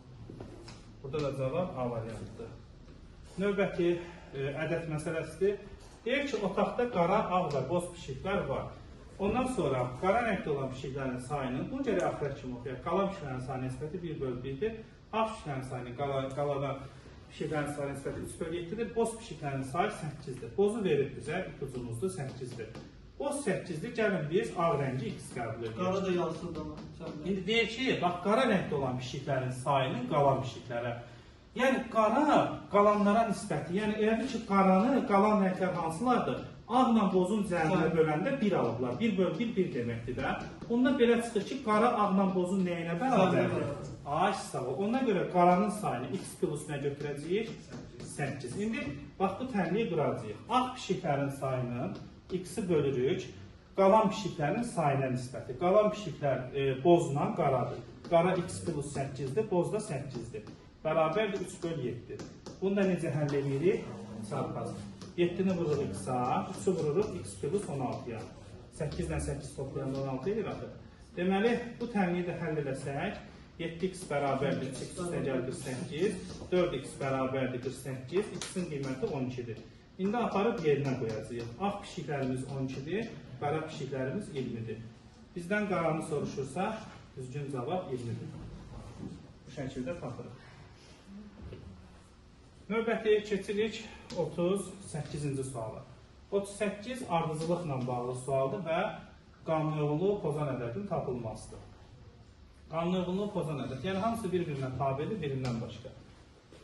A: Burada da cavab A variantıdır. Növbəti ədəd məsələsidir. Deyək ki, otaqda qara, ağ və boz pişiklər var. Ondan sonra qara rəngdə olan pişiklərin sayını, bunu gərək axıra kimi oxuyaq. Qalan pişiklərin sayı nisbəti 1/1-dir. Ağ pişiklərin sayını qalana pişiklərin sayı nisbəti 3/7-dir. Boz pişiklərin sayı 8-dir. Bozu verib bizə, ipucumuzdur 8-dir. Boz 8-dir, gəlin biz ağ rəngi X qəbul edirik.
B: Qara da yazsın da.
A: İndi deyək ki, bax, qara rəngdə olan pişiklərin sayını qalan pişiklərə. Yəni, qara qalanlara nisbəti, yəni elə ki, qaranı, qalan rənglər hansılardır? Ağla bozun cəminə böləndə 1 alıblar. 1/1 1 deməkdir də. Onda belə çıxır ki, qara ağla bozun nəyinə bərabərdir? Ay, sağ ol. Ona görə qaranın sayını X plus nə götürəcəyik? 8. İndi, bax, bu tənliyi qıracağıq. Ağ pişiklərin sayını X-i bölürük. Qalan pişiklərin sayına nisbəti. Qalan pişiklər bozla qaradır. Qara X plus 8-dir, boz da 8-dir. Bərabərdir 3/7. Bunu da necə həll edirik? Çarpaz. 7-ni vururuq X-a, 3-ü vururuq X plus 16-ya. 8 ilə 8 toplayanda 16 edir axı. Deməli, bu tənliyi də həll eləsək, 7x bərabərdir 2x üstə gəl 48, 4x bərabərdir 48, x-in qiyməti 12-dir. İndi aparıb yerinə qoyacağıq. Ağ pişiklərimiz 12-dir, qara pişiklərimiz 20-dir. Bizdən qaranı soruşursa, düzgün cavab 20-dir. Bu şəkildə tapırıq. Növbəti keçirik 38-ci suala. 38 ardıcılıqla bağlı sualdır və qanunluluğu pozan ədədin tapılmasıdır. Qanunluluğu pozan ədəd, yəni hamısı bir-birinə tabidir, birindən başqa.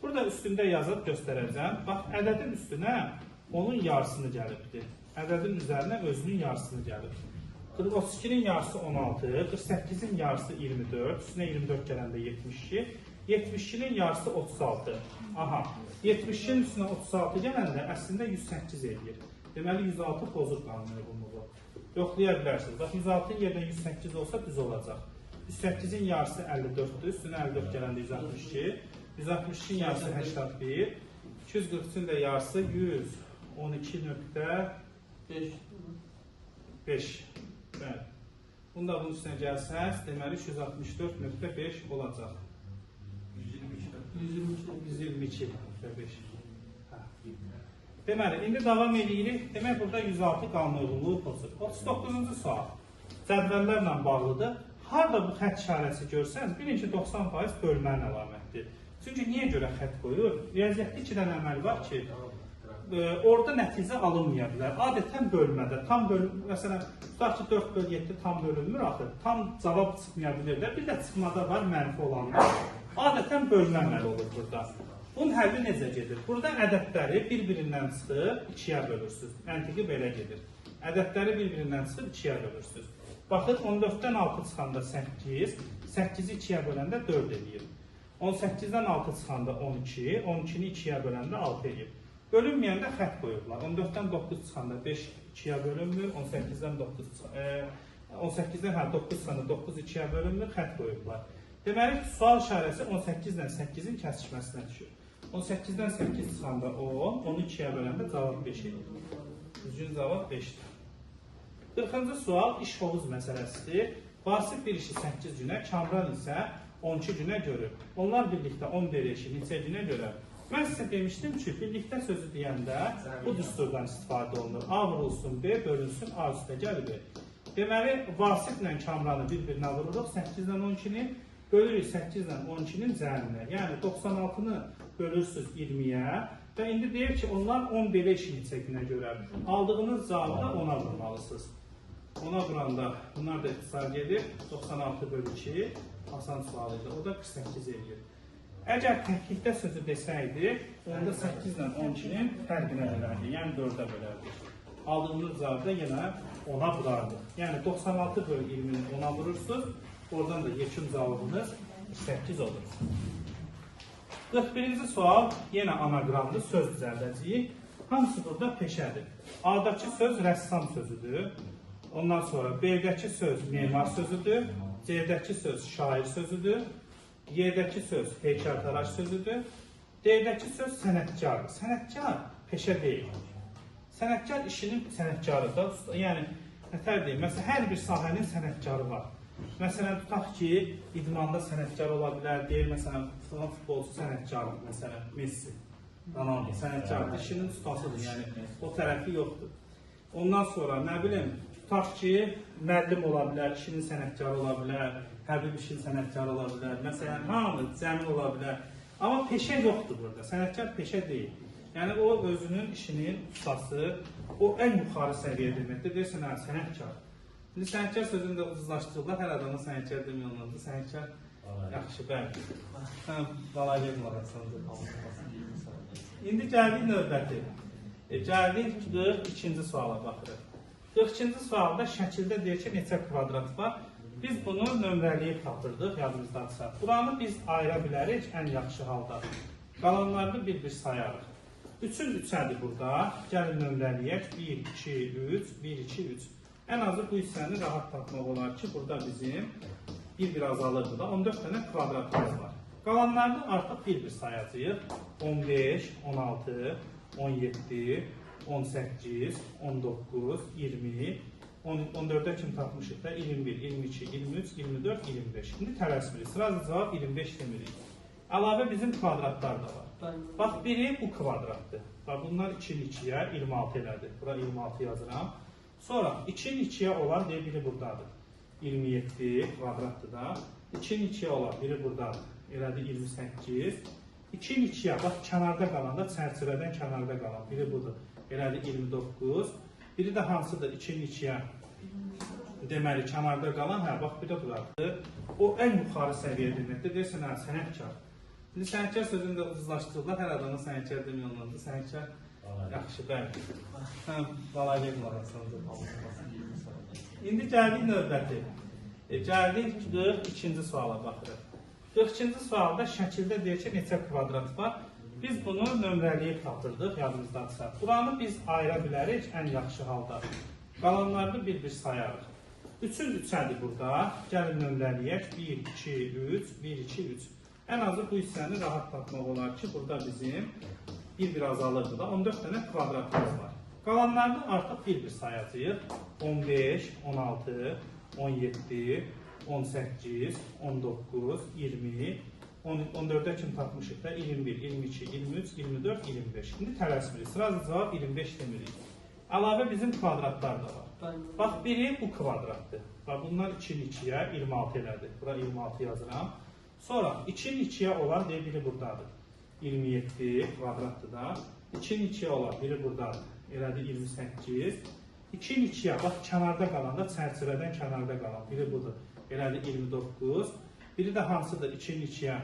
A: Burada üstündə yazıb göstərəcəm. Bax, ədədin üstünə onun yarısını gəlibdir. Ədədin üzərinə özünün yarısını gəlib. 32-nin yarısı 16, 48-in yarısı 24, üstünə 24 gələndə 72, 72-nin yarısı 36. Aha, 70-in üstünə 36 gələndə əslində 108 edir. Deməli, 106 pozur qanunluluğu. Yoxlaya bilərsiniz. Bax, 106-ın yerdən 108 olsa düz olacaq. 108-in yarısı 54-dür, üstünə 54 gələndə 162. 162-in yarısı 81. 243-ün də yarısı 112.5. Bəli. Bunu da bunun üstünə gəlsəz, deməli 364.5 olacaq. 122.5. Deməli, indi davam edirik. Demək, burada 106 qanunluluğu pozur. 39-cu sual. Cədvəllərlə bağlıdır. Harada bu xətt işarəsi görsəniz, bilin ki, 90% bölmənin əlamətdir. Çünki niyə görə xətt qoyur? Riyaziyyatda 2 dənə əməl var ki, orada nəticə alınmaya bilər. Adətən bölmədə, tam bölünmür, məsələn, tutaq ki, 4/7 tam bölünmür axı, tam cavab çıxmaya bilirlər. Bir də çıxmada var, mənfi olanda. Adətən bölmə əməli olur burada. Bunun həlli necə gedir? Burada ədədləri bir-birindən çıxıb 2-yə bölürsünüz. Məntiqi belə gedir. Ədədləri bir-birindən çıxıb 2-yə bölürsünüz. Baxın, 14-dən 6 çıxanda 8, 8-i 2-yə böləndə 4 edir. 18-dən 6 çıxanda 12, 12-ni 2-yə böləndə 6 edir. Bölünməyəndə xətt qoyublar. 14-dən 9 çıxanda 5 2-yə bölünmür, 18-dən 9 çıxanda 9 2-yə bölünmür, xətt qoyublar. Deməli, sual işarəsi 18-dən 8-in kəsişməsinə düşür. 18-dən 8 çıxanda 10, 12-yə böləndə cavab 5 edir. Düzgün cavab 5-dir. 40-cı sual iş hovuz məsələsidir. Vasif bir işi 8 günə, Kamran isə 12 günə görür. Onlar birlikdə 11 işi neçə günə görə? Mən sizə demişdim ki, birlikdə sözü deyəndə bu düsturdan istifadə olunur. A vurulsun B, bölünsün A üstə gəl B. Deməli, Vasif ilə Kamranı bir-birinə vururuq, 8 ilə 12-ni bölürük 8 ilə 12-nin cəminə. Yəni 96-nı bölürsünüz 20-yə və indi deyir ki, onlar 10 belə işləyəcəkinə görə aldığınız cavabda 10-a vurmalısınız. 10-a vuranda bunlar da ixtisar gedir. 96 bölü 2 asan sualıdır. O da 48 edir. Əgər təklikdə sözü desəydi, onda 8 ilə 12-nin fərqinə bölərdik. Yəni 4-ə bölərdik. Aldığınız cavabda yenə 10-a vurardıq. Yəni 96 bölü 20-ni 10-a vurursunuz. Oradan da yekun cavabınız 8 olur. 41-ci sual yenə anaqramlı söz düzəldəcəyik. Hamısı burada peşədir. A-dakı söz rəssam sözüdür. Ondan sonra B-dəki söz memar sözüdür. C-dəki söz şair sözüdür. Y-dəki söz heykəltaraş sözüdür. D-dəki söz sənətkar. Sənətkar peşə deyil. Sənətkar işinin sənətkarıdır. Yəni, nətər deyil? Məsələn, hər bir sahənin sənətkarı var. Məsələn, tutaq ki, idmanda sənətkar ola bilər, deyil, məsələn, futbolçu sənətkardır, məsələn, Messi, Ronaldo sənətkardır, işinin ustasıdır, yəni, o tərəfi yoxdur. Ondan sonra, nə bilim, tutaq ki, müəllim ola bilər, işinin sənətkarı ola bilər, həbib işinin sənətkarı ola bilər, məsələn, hamı cəmin ola bilər. Amma peşə yoxdur burada, sənətkar peşə deyil. Yəni, o özünün işinin ustası, o ən yuxarı səviyyə deməkdir, deyirsən, hə, sənətkar. İndi sənətkar sözünü də ucuzlaşdırırlar, hər adamın sənətkar demiyorlardı, sənətkar yaxşı, bəli. Balayı İndi gəldik növbəti. Gəldik 42-ci suala baxırıq. 42-ci sualda şəkildə deyir ki, neçə kvadrat var. Biz bunu nömrəliyib tapırdıq, yadımızdadırsa. Buranı biz ayıra bilərik ən yaxşı halda. Qalanlarını bir-bir sayarıq. 3-ün 3-ədir burada. Gəlin nömrəliyək. 1, 2, 3, 1, 2, 3. Ən azı bu hissəni rahat tapmaq olar ki, burada bizim bir-bir azalırdı da 14 dənə kvadratımız var. Qalanlarını artıq bir-bir sayacağıq. 15, 16, 17, 18, 19, 20, 14'e kim tapmışıq da 21, 22, 23, 24, 25. Şimdi tələsmirik. Sırası cavab 25 demirik. Əlavə bizim kvadratlar da var. Bax, biri bu kvadratdır. Bax, bunlar 2'nin 2'yə 26 elədir. Bura 26 yazıram. Sonra 2'nin 2'yə olan deyə biri buradadır. 27 kvadratdır da. 2'nin 2'yə olan biri buradadır. Elədir 28. 2'nin 2'yə, bax, kənarda qalan da çərçivədən kənarda qalan biri budur. Elədir 29. Biri də hansıdır? 2'nin 2'yə. Deməli, kənarda qalan, hə, bax, bir də buradır. O ən yuxarı səviyyə deməkdir. Deyirsən, hə, sənətkar. İndi sənətkar sözünü də ucuzlaşdırırlar. Hər adamın sənətkar demiyorlardı. Sənətkar yaxşı, bəli. Balayı İndi gəldik növbəti. Gəldik 42-ci suala baxırıq. 42-ci sualda şəkildə deyir ki, neçə kvadrat var. Biz bunu nömrəliyib tapırdıq, yadımızdadırsa. Buranı biz ayıra bilərik ən yaxşı halda. Qalanlarını bir-bir sayarıq. 3'ün 3'ədir burada. Gəlin nömrəliyək. 1, 2, 3, 1, 2, 3. Ən azı bu hissəni rahat tapmaq olar ki, burada bizim bir-bir azalırdı da 14 dənə kvadratımız var. Qalanlarını artıq bir-bir sayacağıq. 15, 16, 17, 18, 19, 20, 14'e kim tapmışıq da 21, 22, 23, 24, 25. Şimdi tələsmirik. Sırası cavab 25 demirik. Əlavə bizim kvadratlar da var. Bax, biri bu kvadratdır. Bax, bunlar 2'nin 2'yə 26 elədir. Bura 26 yazıram. Sonra 2'nin 2'yə olan deyə biri buradadır. 27 kvadratdır da. 2'nin 2'yə olan biri buradadır. Elədir 28. 2'nin 2'yə, bax, kənarda qalan da çərçivədən kənarda qalan biri budur. Elədir 29. Biri də hansıdır? 2'nin 2'yə.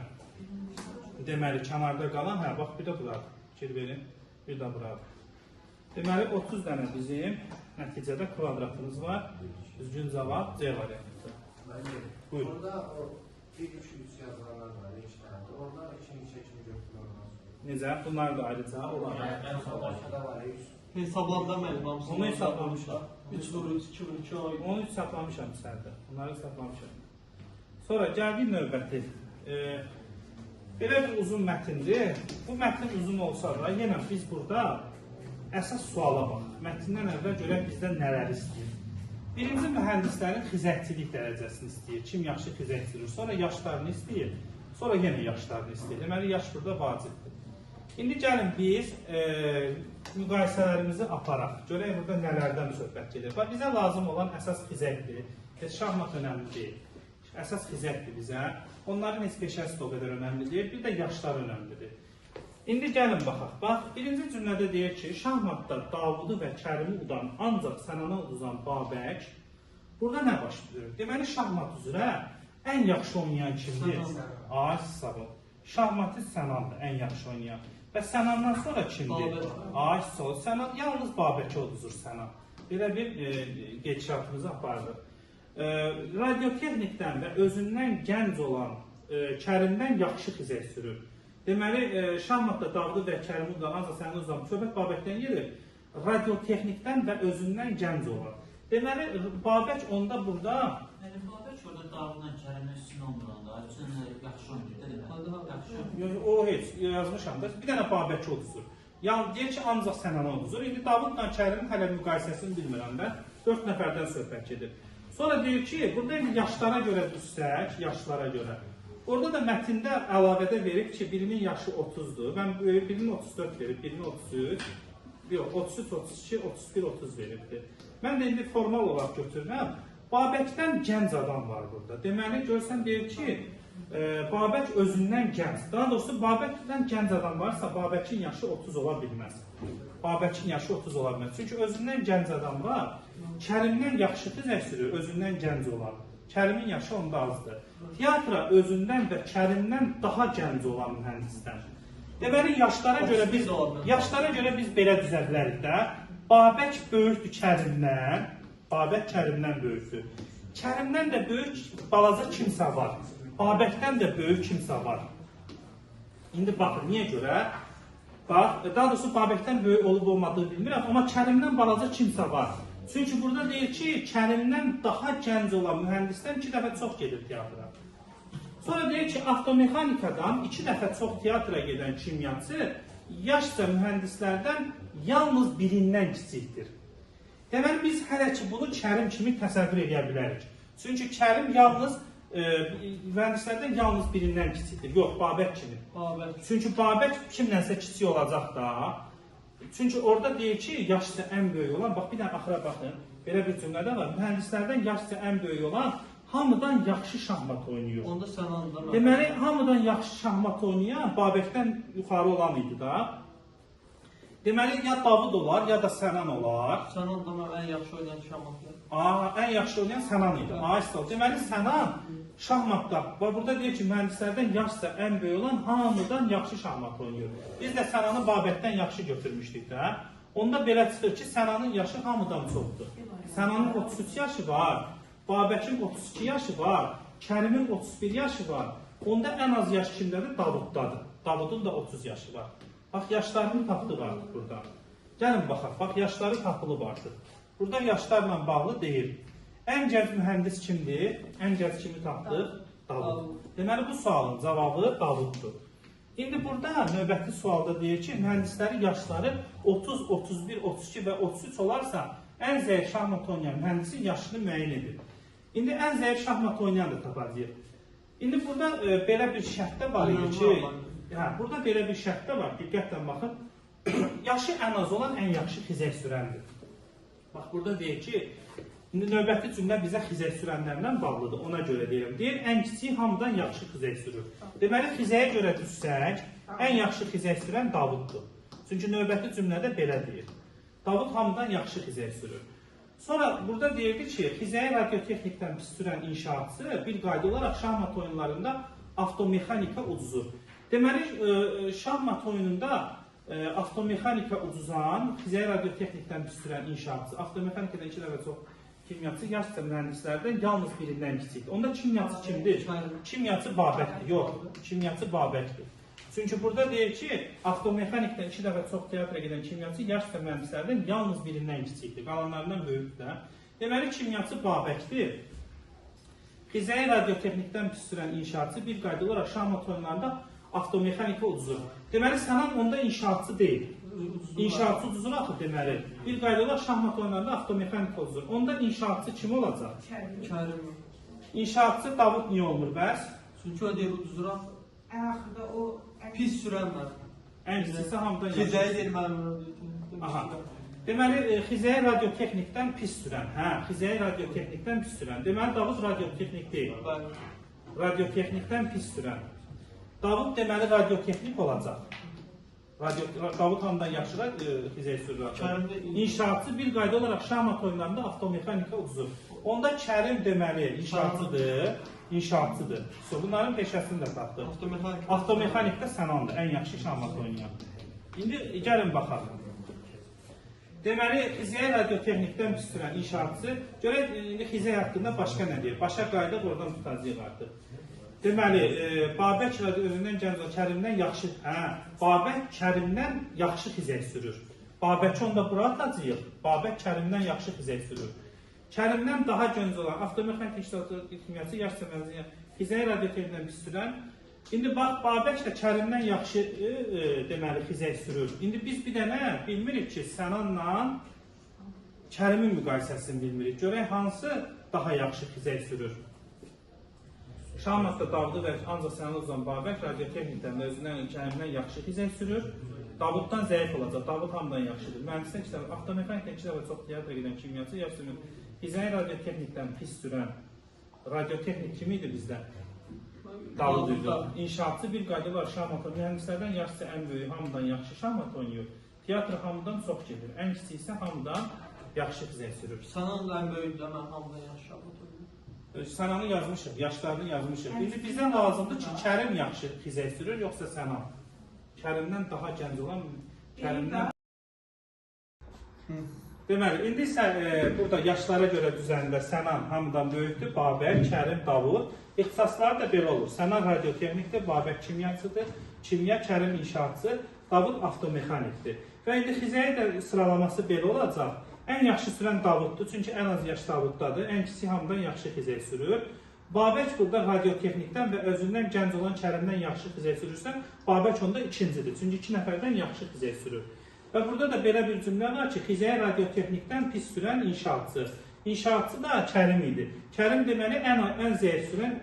A: Deməli, kənarda qalan, hə, bax, bir də buradır. Fikir verin, bir də buradır. Deməli, 30 dənə bizim nəticədə kvadratımız var. Düzgün cavab C variantıdır. Buyurun.
D: Orada o 1-3 yazılanlar var, 2 tane. Orada 2'nin 2'ye götürülür.
A: Necə? Bunlar da ayrıca olar.
D: Başka var, 3.
B: Hesablarda mənim hamısını.
A: Onu hesablamışam.
B: 3 vur 3, 2 vur 2 ay.
A: Onu hesablamışam içəridə. Bunları hesablamışam. Sonra gəldik növbəti. Belə bir uzun mətindir. Bu mətin uzun olsa da, yenə biz burada əsas suala bax. Mətndən əvvəl görək bizdən nələr istəyir. Birinci mühəndislərin xizəkçilik dərəcəsini istəyir. Kim yaxşı xizəkçilir. Sonra yaşlarını istəyir. Sonra yenə yaşlarını istəyir. Deməli, yaş burada vacibdir. İndi gəlin biz müqayisələrimizi aparaq. Görək burada nələrdən söhbət gedir. Bizə lazım olan əsas xizəkdir. Şahmat önəmli deyil. Əsas xizəkdir bizə. Onların heç peşəsi də o qədər önəmli deyil. Bir də yaşlar önəmlidir. İndi gəlin baxaq. Bax, birinci cümlədə deyir ki, şahmatda Davudu və Kərimi udan, ancaq Sənana uduzan Babək. Burada nə baş verir? Deməli, şahmat üzrə ən yaxşı oynayan kimdir? Ay, sağ ol. Şahmatı Sənandır, ən yaxşı oynayan. Və Sənandan sonra kimdir? Ay, sağ ol. Sənan yalnız Babəkə uduzur Sənan. Belə bir gedişatımızı aparır. Radiotexnikdən və özündən gənc olan Kərimdən yaxşı xizək sürür. Deməli, şahmatda Davudu və Kərimi udan, ancaq Sənana uduzan söhbət Babəkdən gedir. Radiotexnikdən və özündən gənc olan. Deməli, Babək onda burada...
E: Babək orada Davudla Kərimin üstünə olmuranda, üstünə yaxşı oynayır.
A: O heç, yazmışam da, bir dənə Babək uduzur. Yəni, deyir ki, ancaq Sənana uduzur. İndi Davudla Kərimin hələ müqayisəsini bilmirəm mən. 4 nəfərdən söhbət gedir. Sonra deyir ki, burada yaşlara görə düşsək, yaşlara görə. Orada da mətndə əlavədə verib ki, birinin yaşı 30-dur. Mən birinin 34 verib, birinin 33, yox, 33, 32, 31, 30 veribdir. Mən də indi formal olaraq götürürəm. Babəkdən gənc adam var burada. Deməli, görsən deyir ki, Babək özündən gənc. Daha doğrusu, Babəkdən gənc adam varsa, Babəkin yaşı 30 ola bilməz. Babəkin yaşı 30 ola bilməz. Çünki özündən gənc adam var. Kərimdən yaxşı xizək sürür, özündən gənc olan. Kərimin yaşı onda azdır. Teatra özündən və Kərimdən daha gənc olan mühəndisdən. Deməli, yaşlara görə biz belə düzə bilərik də. Babək böyükdür Kərimdən. Babək Kərimdən böyükdür. Kərimdən də böyük balaca kimsə var. Babəkdən də böyük kimsə var. İndi baxın, niyə görə? Bax, daha doğrusu Babəkdən böyük olub olmadığı bilmirəm, amma Kərimdən balaca kimsə var. Çünki burada deyir ki, Kərimdən daha gənc olan mühəndisdən 2 dəfə çox gedir teatra. Sonra deyir ki, avtomexanikadan 2 dəfə çox teatra gedən kimyaçı yaşca mühəndislərdən yalnız birindən kiçikdir. Deməli, biz hələ ki, bunu Kərim kimi təsəvvür edə bilərik. Çünki Kərim yalnız mühəndislərdən yalnız birindən kiçikdir. Yox, Babək kimi. Çünki Babək kimlənsə kiçik olacaq da. Çünki orada deyir ki, yaşca ən böyük olan, bax bir dənə axıra baxın, belə bir cümlədə var, mühəndislərdən yaşca ən böyük olan hamıdan yaxşı şahmat oynayır.
B: Onda Sənanda
A: deməli, hamıdan yaxşı şahmat oynayan Babəkdən yuxarı olan idi da. Deməli, ya Davud olar, ya da Sənan olar.
B: Sənanda ən yaxşı oynayan şahmatlar.
A: Ən yaxşı oynayan Sənan idi. Deməli, Sənan şahmatda, burada deyir ki, mühəndislərdən yaşca ən böyük olan hamıdan yaxşı şahmat oynayır. Biz də Sənanı Babəkdən yaxşı götürmüşdük də. Onda belə çıxır ki, Sənanın yaşı hamıdan çoxdur. Sənanın 33 yaşı var, Babəkin 32 yaşı var, Kərimin 31 yaşı var. Onda ən az yaş kimdədir? Davuddadır. Davudun da 30 yaşı var. Bax, yaşlarının tapdığı vardır burada. Gəlin baxaq, bax, yaşları tapılı vardır. Burada yaşlarla bağlı deyil. Ən gənc mühəndis kimdir? Ən gənc kimi tapdıq? Davud. Deməli, bu sualın cavabı Davuddur. İndi burada növbəti sualda deyir ki, mühəndislərin yaşları 30, 31, 32 və 33 olarsa, ən zəif şahmat oynayan mühəndisin yaşını müəyyən edir. İndi ən zəif şahmat oynayan da tapacaq. İndi burada belə bir şərtdə var idi ki, burada belə bir şərtdə var, diqqətlə baxın, yaşı ən az olan ən yaxşı xizək sürəndir. Bax, burada deyir ki, İndi növbəti cümlə bizə xizək sürənlərlə bağlıdır, ona görə deyirəm. Deyir, ən kiçik hamıdan yaxşı xizək sürür. Deməli, xizəyə görə düşsək, ən yaxşı xizək sürən Davuddur. Çünki növbəti cümlədə belə deyir. Davud hamıdan yaxşı xizək sürür. Sonra burada deyirdi ki, xizəyə radiotexnikdən pis sürən inşaatçı bir qayda olaraq şahmat oyunlarında avtomexanika uduzur. Deməli, şahmat oyununda avtomexanika uduzan, xizəyə radiotexnikdən pis sürən inşaatçı, avtomexanikadan 2 dəfə çox kimyaçı yaşca mühəndislərdən yalnız birindən kiçikdir. Onda kimyaçı kimdir? Kimyaçı Babəkdir. Yox, kimyaçı Babəkdir. Çünki burada deyir ki, avtomexanikdən 2 dəfə çox teatra gedən kimyaçı yaşca mühəndislərdən yalnız birindən kiçikdir. Qalanlarından böyükdür. Deməli, kimyaçı Babəkdir. Xizəyə radiotexnikdən pis sürən inşaatçı bir qayda olaraq şahmat oyunlarında avtomexanika uduzur. Deməli, Sənan onda inşaatçı deyil. İnşaatçı uduzur axı deməli. Bir qayda olaraq şahmat oyunlarında avtomexanika uduzur. Onda inşaatçı kim olacaq?
B: Kərim.
A: İnşaatçı Davud niyə olmur bəs?
B: Çünki o deyir uduzuram.
C: Ən axırda o
B: pis sürənlər.
A: Ən kiçisi hamıdan yaxşı.
B: Xizəyi deyil mənim.
A: Aha. Deməli, xizəyi radiotexnikdən pis sürən. Hə, xizəyi radiotexnikdən pis sürən. Deməli, Davud radiotexnik deyil.
B: Bəli.
A: Radiotexnikdən pis sürən. Davud deməli radiotexnik olacaq. Davud hamıdan yaxşı xizəyi sürür. İnşaatçı bir qayda olaraq şahmat oyunlarında avtomexanika uzur. Onda Kərim deməli inşaatçıdır. İnşaatçıdır. Bunların peşəsini də tapdı. Avtomexanikdə Sənandır, ən yaxşı şahmat oynayan. İndi gəlin baxaq. Deməli, xizəyi radiotexnikdən pis sürən inşaatçı, görək, indi xizəyi haqqında başqa nə deyir? Başqa qayda oradan tutacaq artıq. Deməli, Babək özündən gənc olan Kərimdən yaxşı, Babək Kərimdən yaxşı xizək sürür. Babəki onda bura atacaq, Babək Kərimdən yaxşı xizək sürür. Kərimdən daha gənc olan avtomexanik kimyası, yaş səmənzi, xizəyi radiotexnikdən pis sürən. İndi bax, Babək də Kərimdən yaxşı deməli xizək sürür. İndi biz bir dənə bilmirik ki, Sənanla Kərimin müqayisəsini bilmirik. Görək, hansı daha yaxşı xizək sürür? Şahmatda Davudu və ancaq Sənan uzan Babək radiotexnikdən və özündən Kərimdən yaxşı xizək sürür. Davuddan zəif olacaq. Davud hamıdan yaxşıdır. Mühəndislik kitabı, avtomexanikdən 2 dəfə çox teatr edən kimyası, yaş sürür. Xizəyi radiotexnikdən pis sürən radiotexnik kimi idi bizdə? Davud idi. İnşaatçı bir qayda var, şahmat oynayır. Mühəndislərdən yaşlısı ən böyük, hamıdan yaxşı şahmat oynayır. Teatr hamıdan çox gedir. Ən kiçik isə hamıdan yaxşı xizək sürür.
B: Sənan da ən böyükdə, mən hamıdan yaxşı şahmat oynayır.
A: Sənanı yazmışıq, yaşlarını yazmışıq. İndi bizə lazımdır ki, Kərim yaxşı xizək sürür, yoxsa Sənan? Kərimdən daha gənc olan Kərimdən... Deməli, indi isə burada yaşlara görə düzəndə Sənan hamıdan böyükdür, Babək, Kərim, Davud. İxtisasları da belə olur. Sənan radiotexnikdir, Babək kimyaçıdır, Kimya, Kərim inşaatçı, Davud avtomexanikdir. Və indi xizəyi də sıralaması belə olacaq. Ən yaxşı sürən Davuddur, çünki ən az yaş Davuddadır, ən kiçik hamıdan yaxşı xizək sürür. Babək burada radiotexnikdən və özündən gənc olan Kərimdən yaxşı xizək sürürsə, Babək onda ikincidir, çünki 2 nəfərdən yaxşı xizək sürür. Və burada da belə bir cümlə var ki, xizəyi radiotexnikdən pis sürən inşaatçı. İnşaatçı da Kərim idi. Kərim deməli ən zəif sürən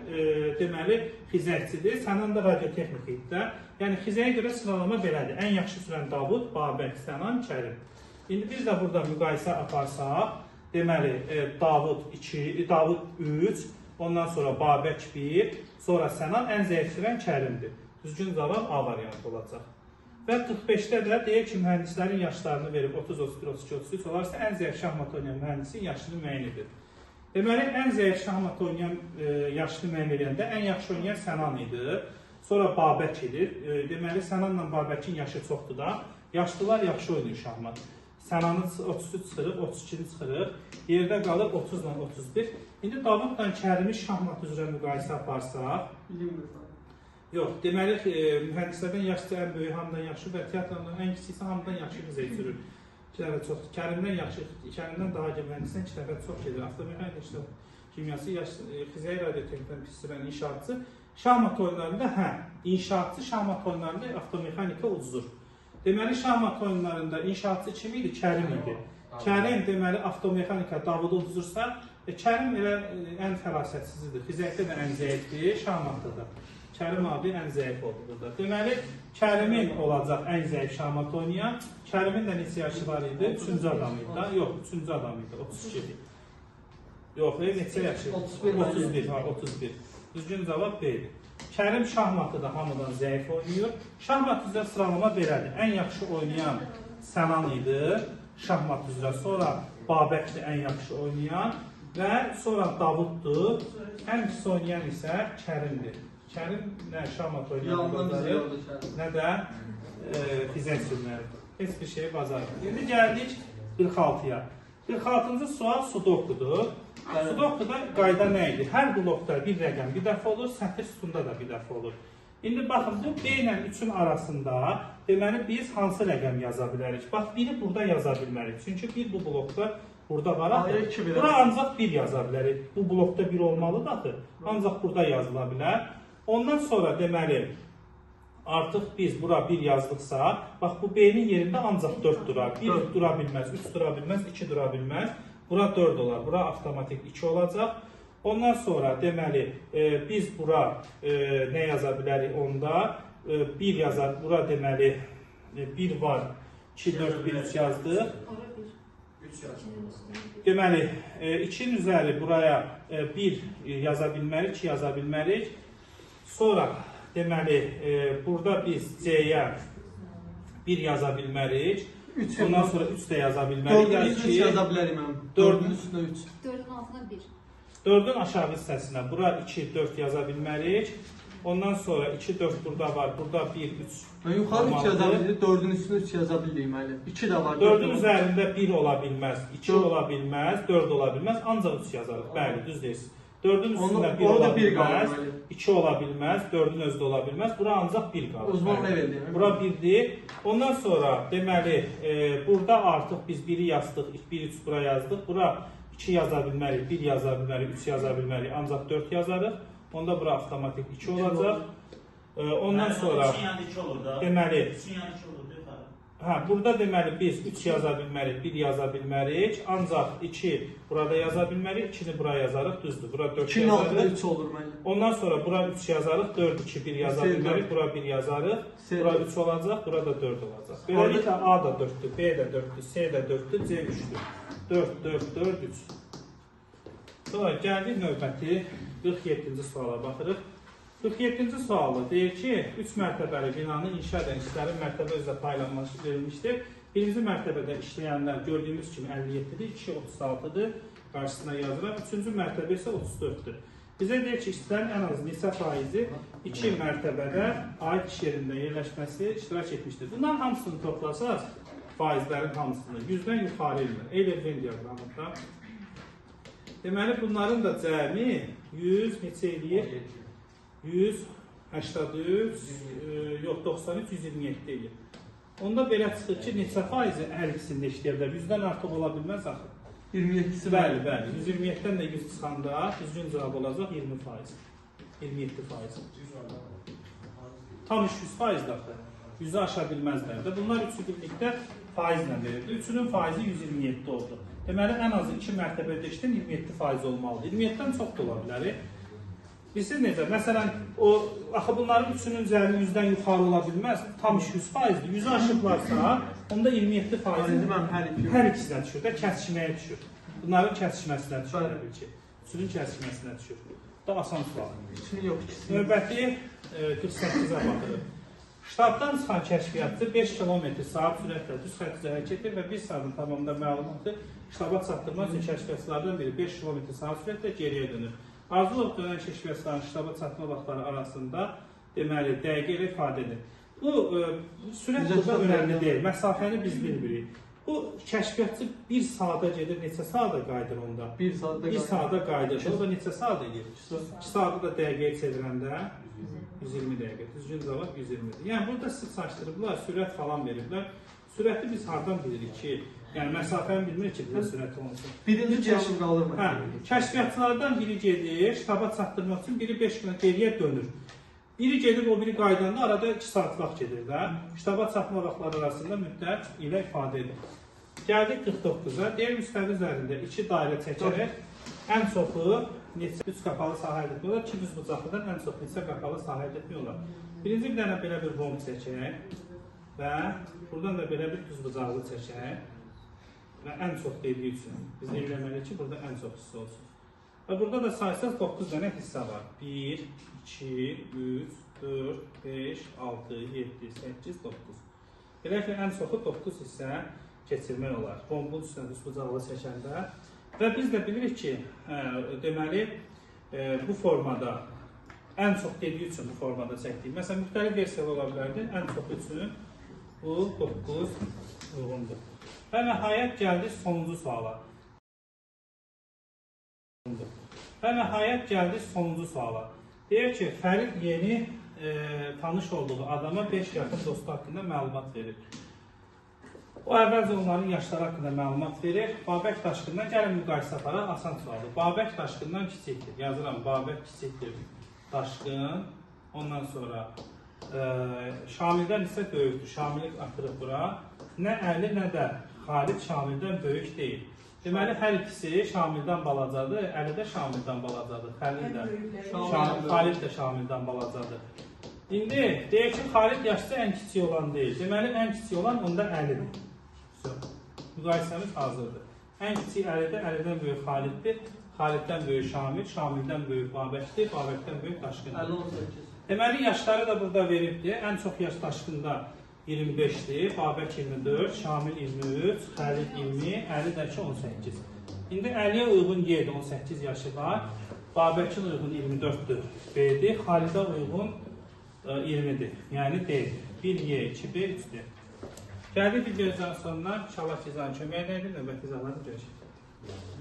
A: deməli xizəkçidir. Sənan da radiotexnik idi də. Yəni xizəyə görə sıralama belədir. Ən yaxşı sürən Davud, Babək, Sənan, Kərim. İndi biz də burada müqayisə aparsaq, deməli Davud 2, Davud 3, ondan sonra Babək 1, sonra Sənan ən zəif sürən Kərimdir. Düzgün cavab A variantı olacaq. Və 45-də də deyək ki, mühəndislərin yaşlarını verib 30, 31, 32, 33 olarsa ən zəif şahmat oynayan mühəndisin yaşını müəyyən edir. Deməli, ən zəif şahmat oynayan yaşını müəyyən edəndə ən yaxşı oynayan Sənan idi. Sonra Babək idi. Deməli, Sənanla Babəkin yaşı çoxdur da. Yaşlılar yaxşı oynayır şahmat. Sənanı 33 çıxırıq, 32-ni çıxırıq. Yerdə qalır 30 ilə 31. İndi Davudla Kərimi şahmat üzrə müqayisə aparsaq. Yox, deməli, mühəndislərdən yaşlı ən böyük hamıdan yaxşı və teatrlardan ən kiçiksə hamıdan yaxşı xizək sürür. 2 dəfə çox. Kərimdən yaxşı, Kərimdən daha gel mühəndisdən 2 dəfə çox gedir. Avtomexanika kimyası, xizəyi radiotexnikdən pis sürən inşaatçı. Şahmat oyunlarında, inşaatçı şahmat oyunlarında avtomexanika uzur. Deməli, şahmat oyunlarında inşaatçı kim idi? Kərim idi. Kərim deməli, avtomexanika Davudu uzursa, Kərim elə ən fərasətsizdir. Xizəkdə də ən zəifdir, şahmatda da. Kərim abi ən zəif oldu burada. Deməli, Kərimin olacaq ən zəif şahmat oynayan. Kərimin də neçə yaşı var idi? 3-cü adam idi da. Yox, 3-cü adam idi, 32 idi. Yox, neçə yaşı? 31, 31. Düzgün cavab B-dir. Kərim şahmatı da hamıdan zəif oynayır. Şahmat üzrə sıralama belədir. Ən yaxşı oynayan Sənan idi, şahmat üzrə. Sonra Babəkdir ən yaxşı oynayan və sonra Davuddur. Ən pis oynayan isə Kərimdir. Kərim nə şahmat oynayanları, nə də xizək sürməlidir. Heç bir şey bacarmır. İndi gəldik 46-ya. 46-cı sual sudokudur. Sudokuda qayda nə idi? Hər blokda bir rəqəm bir dəfə olur, sətr sütunda da bir dəfə olur. İndi baxın, bu B ilə 3-ün arasında deməli biz hansı rəqəm yaza bilərik? Bax, biri burada yaza bilmərik. Çünki bir bu blokda burada var. Bura ancaq 1 yaza bilərik. Bu blokda 1 olmalıdır axı. Ancaq burada yazıla bilər. Ondan sonra deməli, artıq biz bura 1 yazdıqsa, bax bu B-nin yerində ancaq 4 durar. 1 dura bilməz, 3 dura bilməz, 2 dura bilməz. Bura 4 olar, bura avtomatik 2 olacaq. Ondan sonra deməli, biz bura nə yaza bilərik onda? 1 yazar, bura deməli 1 var, 2, 4, 1, 3 yazdıq.
C: Ora bir.
D: 3 yazın.
C: İkinin üstüne bir.
A: Deməli, 2-nin üzəri buraya 1 yaza bilmərik, 2 yaza bilmərik. Sonra, deməli, burada biz C-yə 1 yaza bilmərik. Ondan sonra 3 də yaza bilmərik.
B: 4-ün üstünə 3 yaza bilərim mən. 4-ün üstünə 3.
C: 4'ün altına 1.
A: 4-ün aşağı hissəsinə bura 2, 4 yaza bilmərik. Ondan sonra 2, 4 burada var, burada 1, 3.
B: Mən yuxarı 2 yaza bildim, 4-ün üstünə 3 yaza bildim mənim. 2 də var.
A: 4-ün üzərində 1 ola bilməz, 2 ola bilməz, 4 ola bilməz, ancaq 3 yazarıq. Bəli, düz deyirsiniz. 4-ün üstündə 1 ola bilməz, 2 ola bilməz, 4-ün özü də ola bilməz. Bura ancaq 1 qalır.
B: Uzman leveldir.
A: Bura 1-dir. Ondan sonra deməli, burada artıq biz 1-i yazdıq, 1, 3 bura yazdıq. Bura 2 yaza bilmərik, 1 yaza bilmərik, 3 yaza bilmərik, ancaq 4 yazarıq. Onda bura avtomatik 2 olacaq. Ondan sonra deməli, burada deməli biz 3 yaza bilmərik, 1 yaza bilmərik, ancaq 2 burada yaza bilmərik, 2-ni bura yazarıq, düzdür. Bura 4
B: 2-nin altında
A: yazarıq.
B: 3 olur mənim.
A: Ondan sonra bura 3 yazarıq, 4, 2, 1 yaza bilmərik, bura 1 yazarıq, bura 3 olacaq, bura da 4 olacaq. Beləliklə A da 4-dür, B də 4-dür, C də 4-dür, C 3-dür. 4, 4, 4, 3. Sonra gəldik növbəti 47-ci suala baxırıq. 47-ci sualda deyir ki, 3 mərtəbəli binanı inşa edən işlərin mərtəbə üzrə paylanması verilmişdir. Birinci mərtəbədə işləyənlər gördüyümüz kimi 57-dir, 2, 36-dır, qarşısına yazıram. Üçüncü mərtəbə isə 34-dür. Bizə deyir ki, işlərin ən az neçə faizi 2 mərtəbədə aid iş yerində yerləşməsi iştirak etmişdir. Bunların hamısını toplasaq, faizlərin hamısını 100-dən yuxarı elmir. Eyler-Venn diaqramında. Deməli, bunların da cəmi 100 neçə eləyir? 183, yox 93, 127 eləyir. Onda belə çıxır ki, neçə faizi hər ikisində işləyə bilər? 100-dən artıq ola bilməz axı.
B: 27-si
A: bəli, bəli. 127-dən də 100 çıxanda düzgün cavab olacaq 20%. 27%. Tam iş 100%'dir axı. 100-ü aşa bilməzlər də. Bunlar üçü birlikdə faizlə verildi. Üçünün faizi 127 oldu. Deməli, ən azı 2 mərtəbədə işlən 27% olmalıdır. 27-dən çox da ola bilər. Bilirsiniz necə? Məsələn, axı bunların üçünün cəmi 100-dən yuxarı ola bilməz. Tam iş 100%'dir. 100-ü aşıblarsa, onda 27% hər ikisinə düşür də, kəsişməyə düşür. Bunların kəsişməsinə düşür, təbii ki. Üçünün kəsişməsinə düşür. Bu da asan sual. Növbəti 48-ə baxırıq. Ştabdan çıxan kəşfiyyatçı 5 km/s sürətlə düz xətt hərəkət edir və 1 saatın tamamında məlumatı ştaba çatdırmaq üçün kəşfiyyatçılardan biri 5 km/s sürətlə geriyə dönür. Arzulub dönən kəşfiyyatçıların ştaba çatma vaxtları arasında deməli dəqiqə ilə ifadə edir. Bu sürət burada önəmli deyil. Məsafəni biz bilmirik. Bu kəşfiyyatçı 1 saata gedir, neçə saata qayıdır onda?
B: 1
A: saata qayıdır. O da neçə saata gedir? 2 saatı da dəqiqəyə çevirəndə 120 dəqiqə. Düzgün cavab 120-dir. Yəni burada siz çaşdırıblar, sürət falan veriblər. Sürəti biz hardan bilirik ki, yəni məsafəni bilmirik ki, bir sürəti olsun.
B: Birinci kəşf qalır mı?
A: Kəşfiyyatçılardan biri gedir, ştaba çatdırmaq üçün, biri 5 gün geriyə dönür. Biri gedir, o biri qaydanda arada 2 saat vaxt gedir də. Ştaba çatma vaxtları arasında müddət ilə ifadə edir. Gəldik 49-a. Deyir, müstəvi üzərində 2 dairə çəkərək ən çoxu neçə 3 qapalı sahə əldə etmək olar, 2 düz bucaqlıdan ən çox neçə qapalı sahə əldə etmək olar. Birinci bir dənə belə bir romb çəkək və buradan da belə bir düz bucaqlı çəkək və ən çox dediyi üçün biz eləməliyik ki, burada ən çox hissə olsun. Və burada da saysaz 9 dənə hissə var. 1, 2, 3, 4, 5, 6, 7, 8, 9. Belə ki, ən çoxu 9 hissə keçirmək olar. Rombun üstünə düz bucaqlı çəkəndə. Və biz də bilirik ki, deməli, bu formada, ən çox dediyi üçün bu formada çəkdik. Məsələn, müxtəlif versiyalar ola bilərdi, ən çox üçün bu 9 uyğundur. Və nəhayət gəldik sonuncu suala. Deyir ki, Fərid yeni tanış olduğu adama 5 yaxın dostu haqqında məlumat verir. O əvvəlcə onların yaşları haqqında məlumat verir. Babək daşqından gəlin müqayisə aparaq, asan sualdır. Babək daşqından kiçikdir. Yazıram, Babək kiçikdir. Daşqın. Ondan sonra Şamildən isə böyükdür. Şamili atırıq bura. Nə Əli, nə də Xalid Şamildən böyük deyil. Deməli, hər ikisi Şamildən balacadır. Əli də Şamildən balacadır. Xalid də Şamildən balacadır. İndi deyək ki, Xalid yaşca ən kiçik olan deyil. Deməli, ən kiçik olan onda Əlidir. Müqayisəmiz hazırdır. Ən kiçik Əlidir, Əlidən böyük Xaliddir. Xaliddən böyük Şamil, Şamildən böyük Babəkdir, Babəkdən böyük Daşqındır.
B: 58.
A: Deməli, yaşları da burada veribdir. Ən çox yaş Daşqında 25-dir, Babək 24, Şamil 23, Xəlid 20, Əli də ki 18. İndi Əliyə uyğun yerdir, 18 yaşı var. Babəkin uyğun 24-dür, B-dir. Xalidə uyğun 20-dir, yəni D-dir. 1Y, 2B, 3-dir. Gəldik bir gözdən sonra, inşallah ki, izahın kömək edəydir, növbəti izahları görüşək.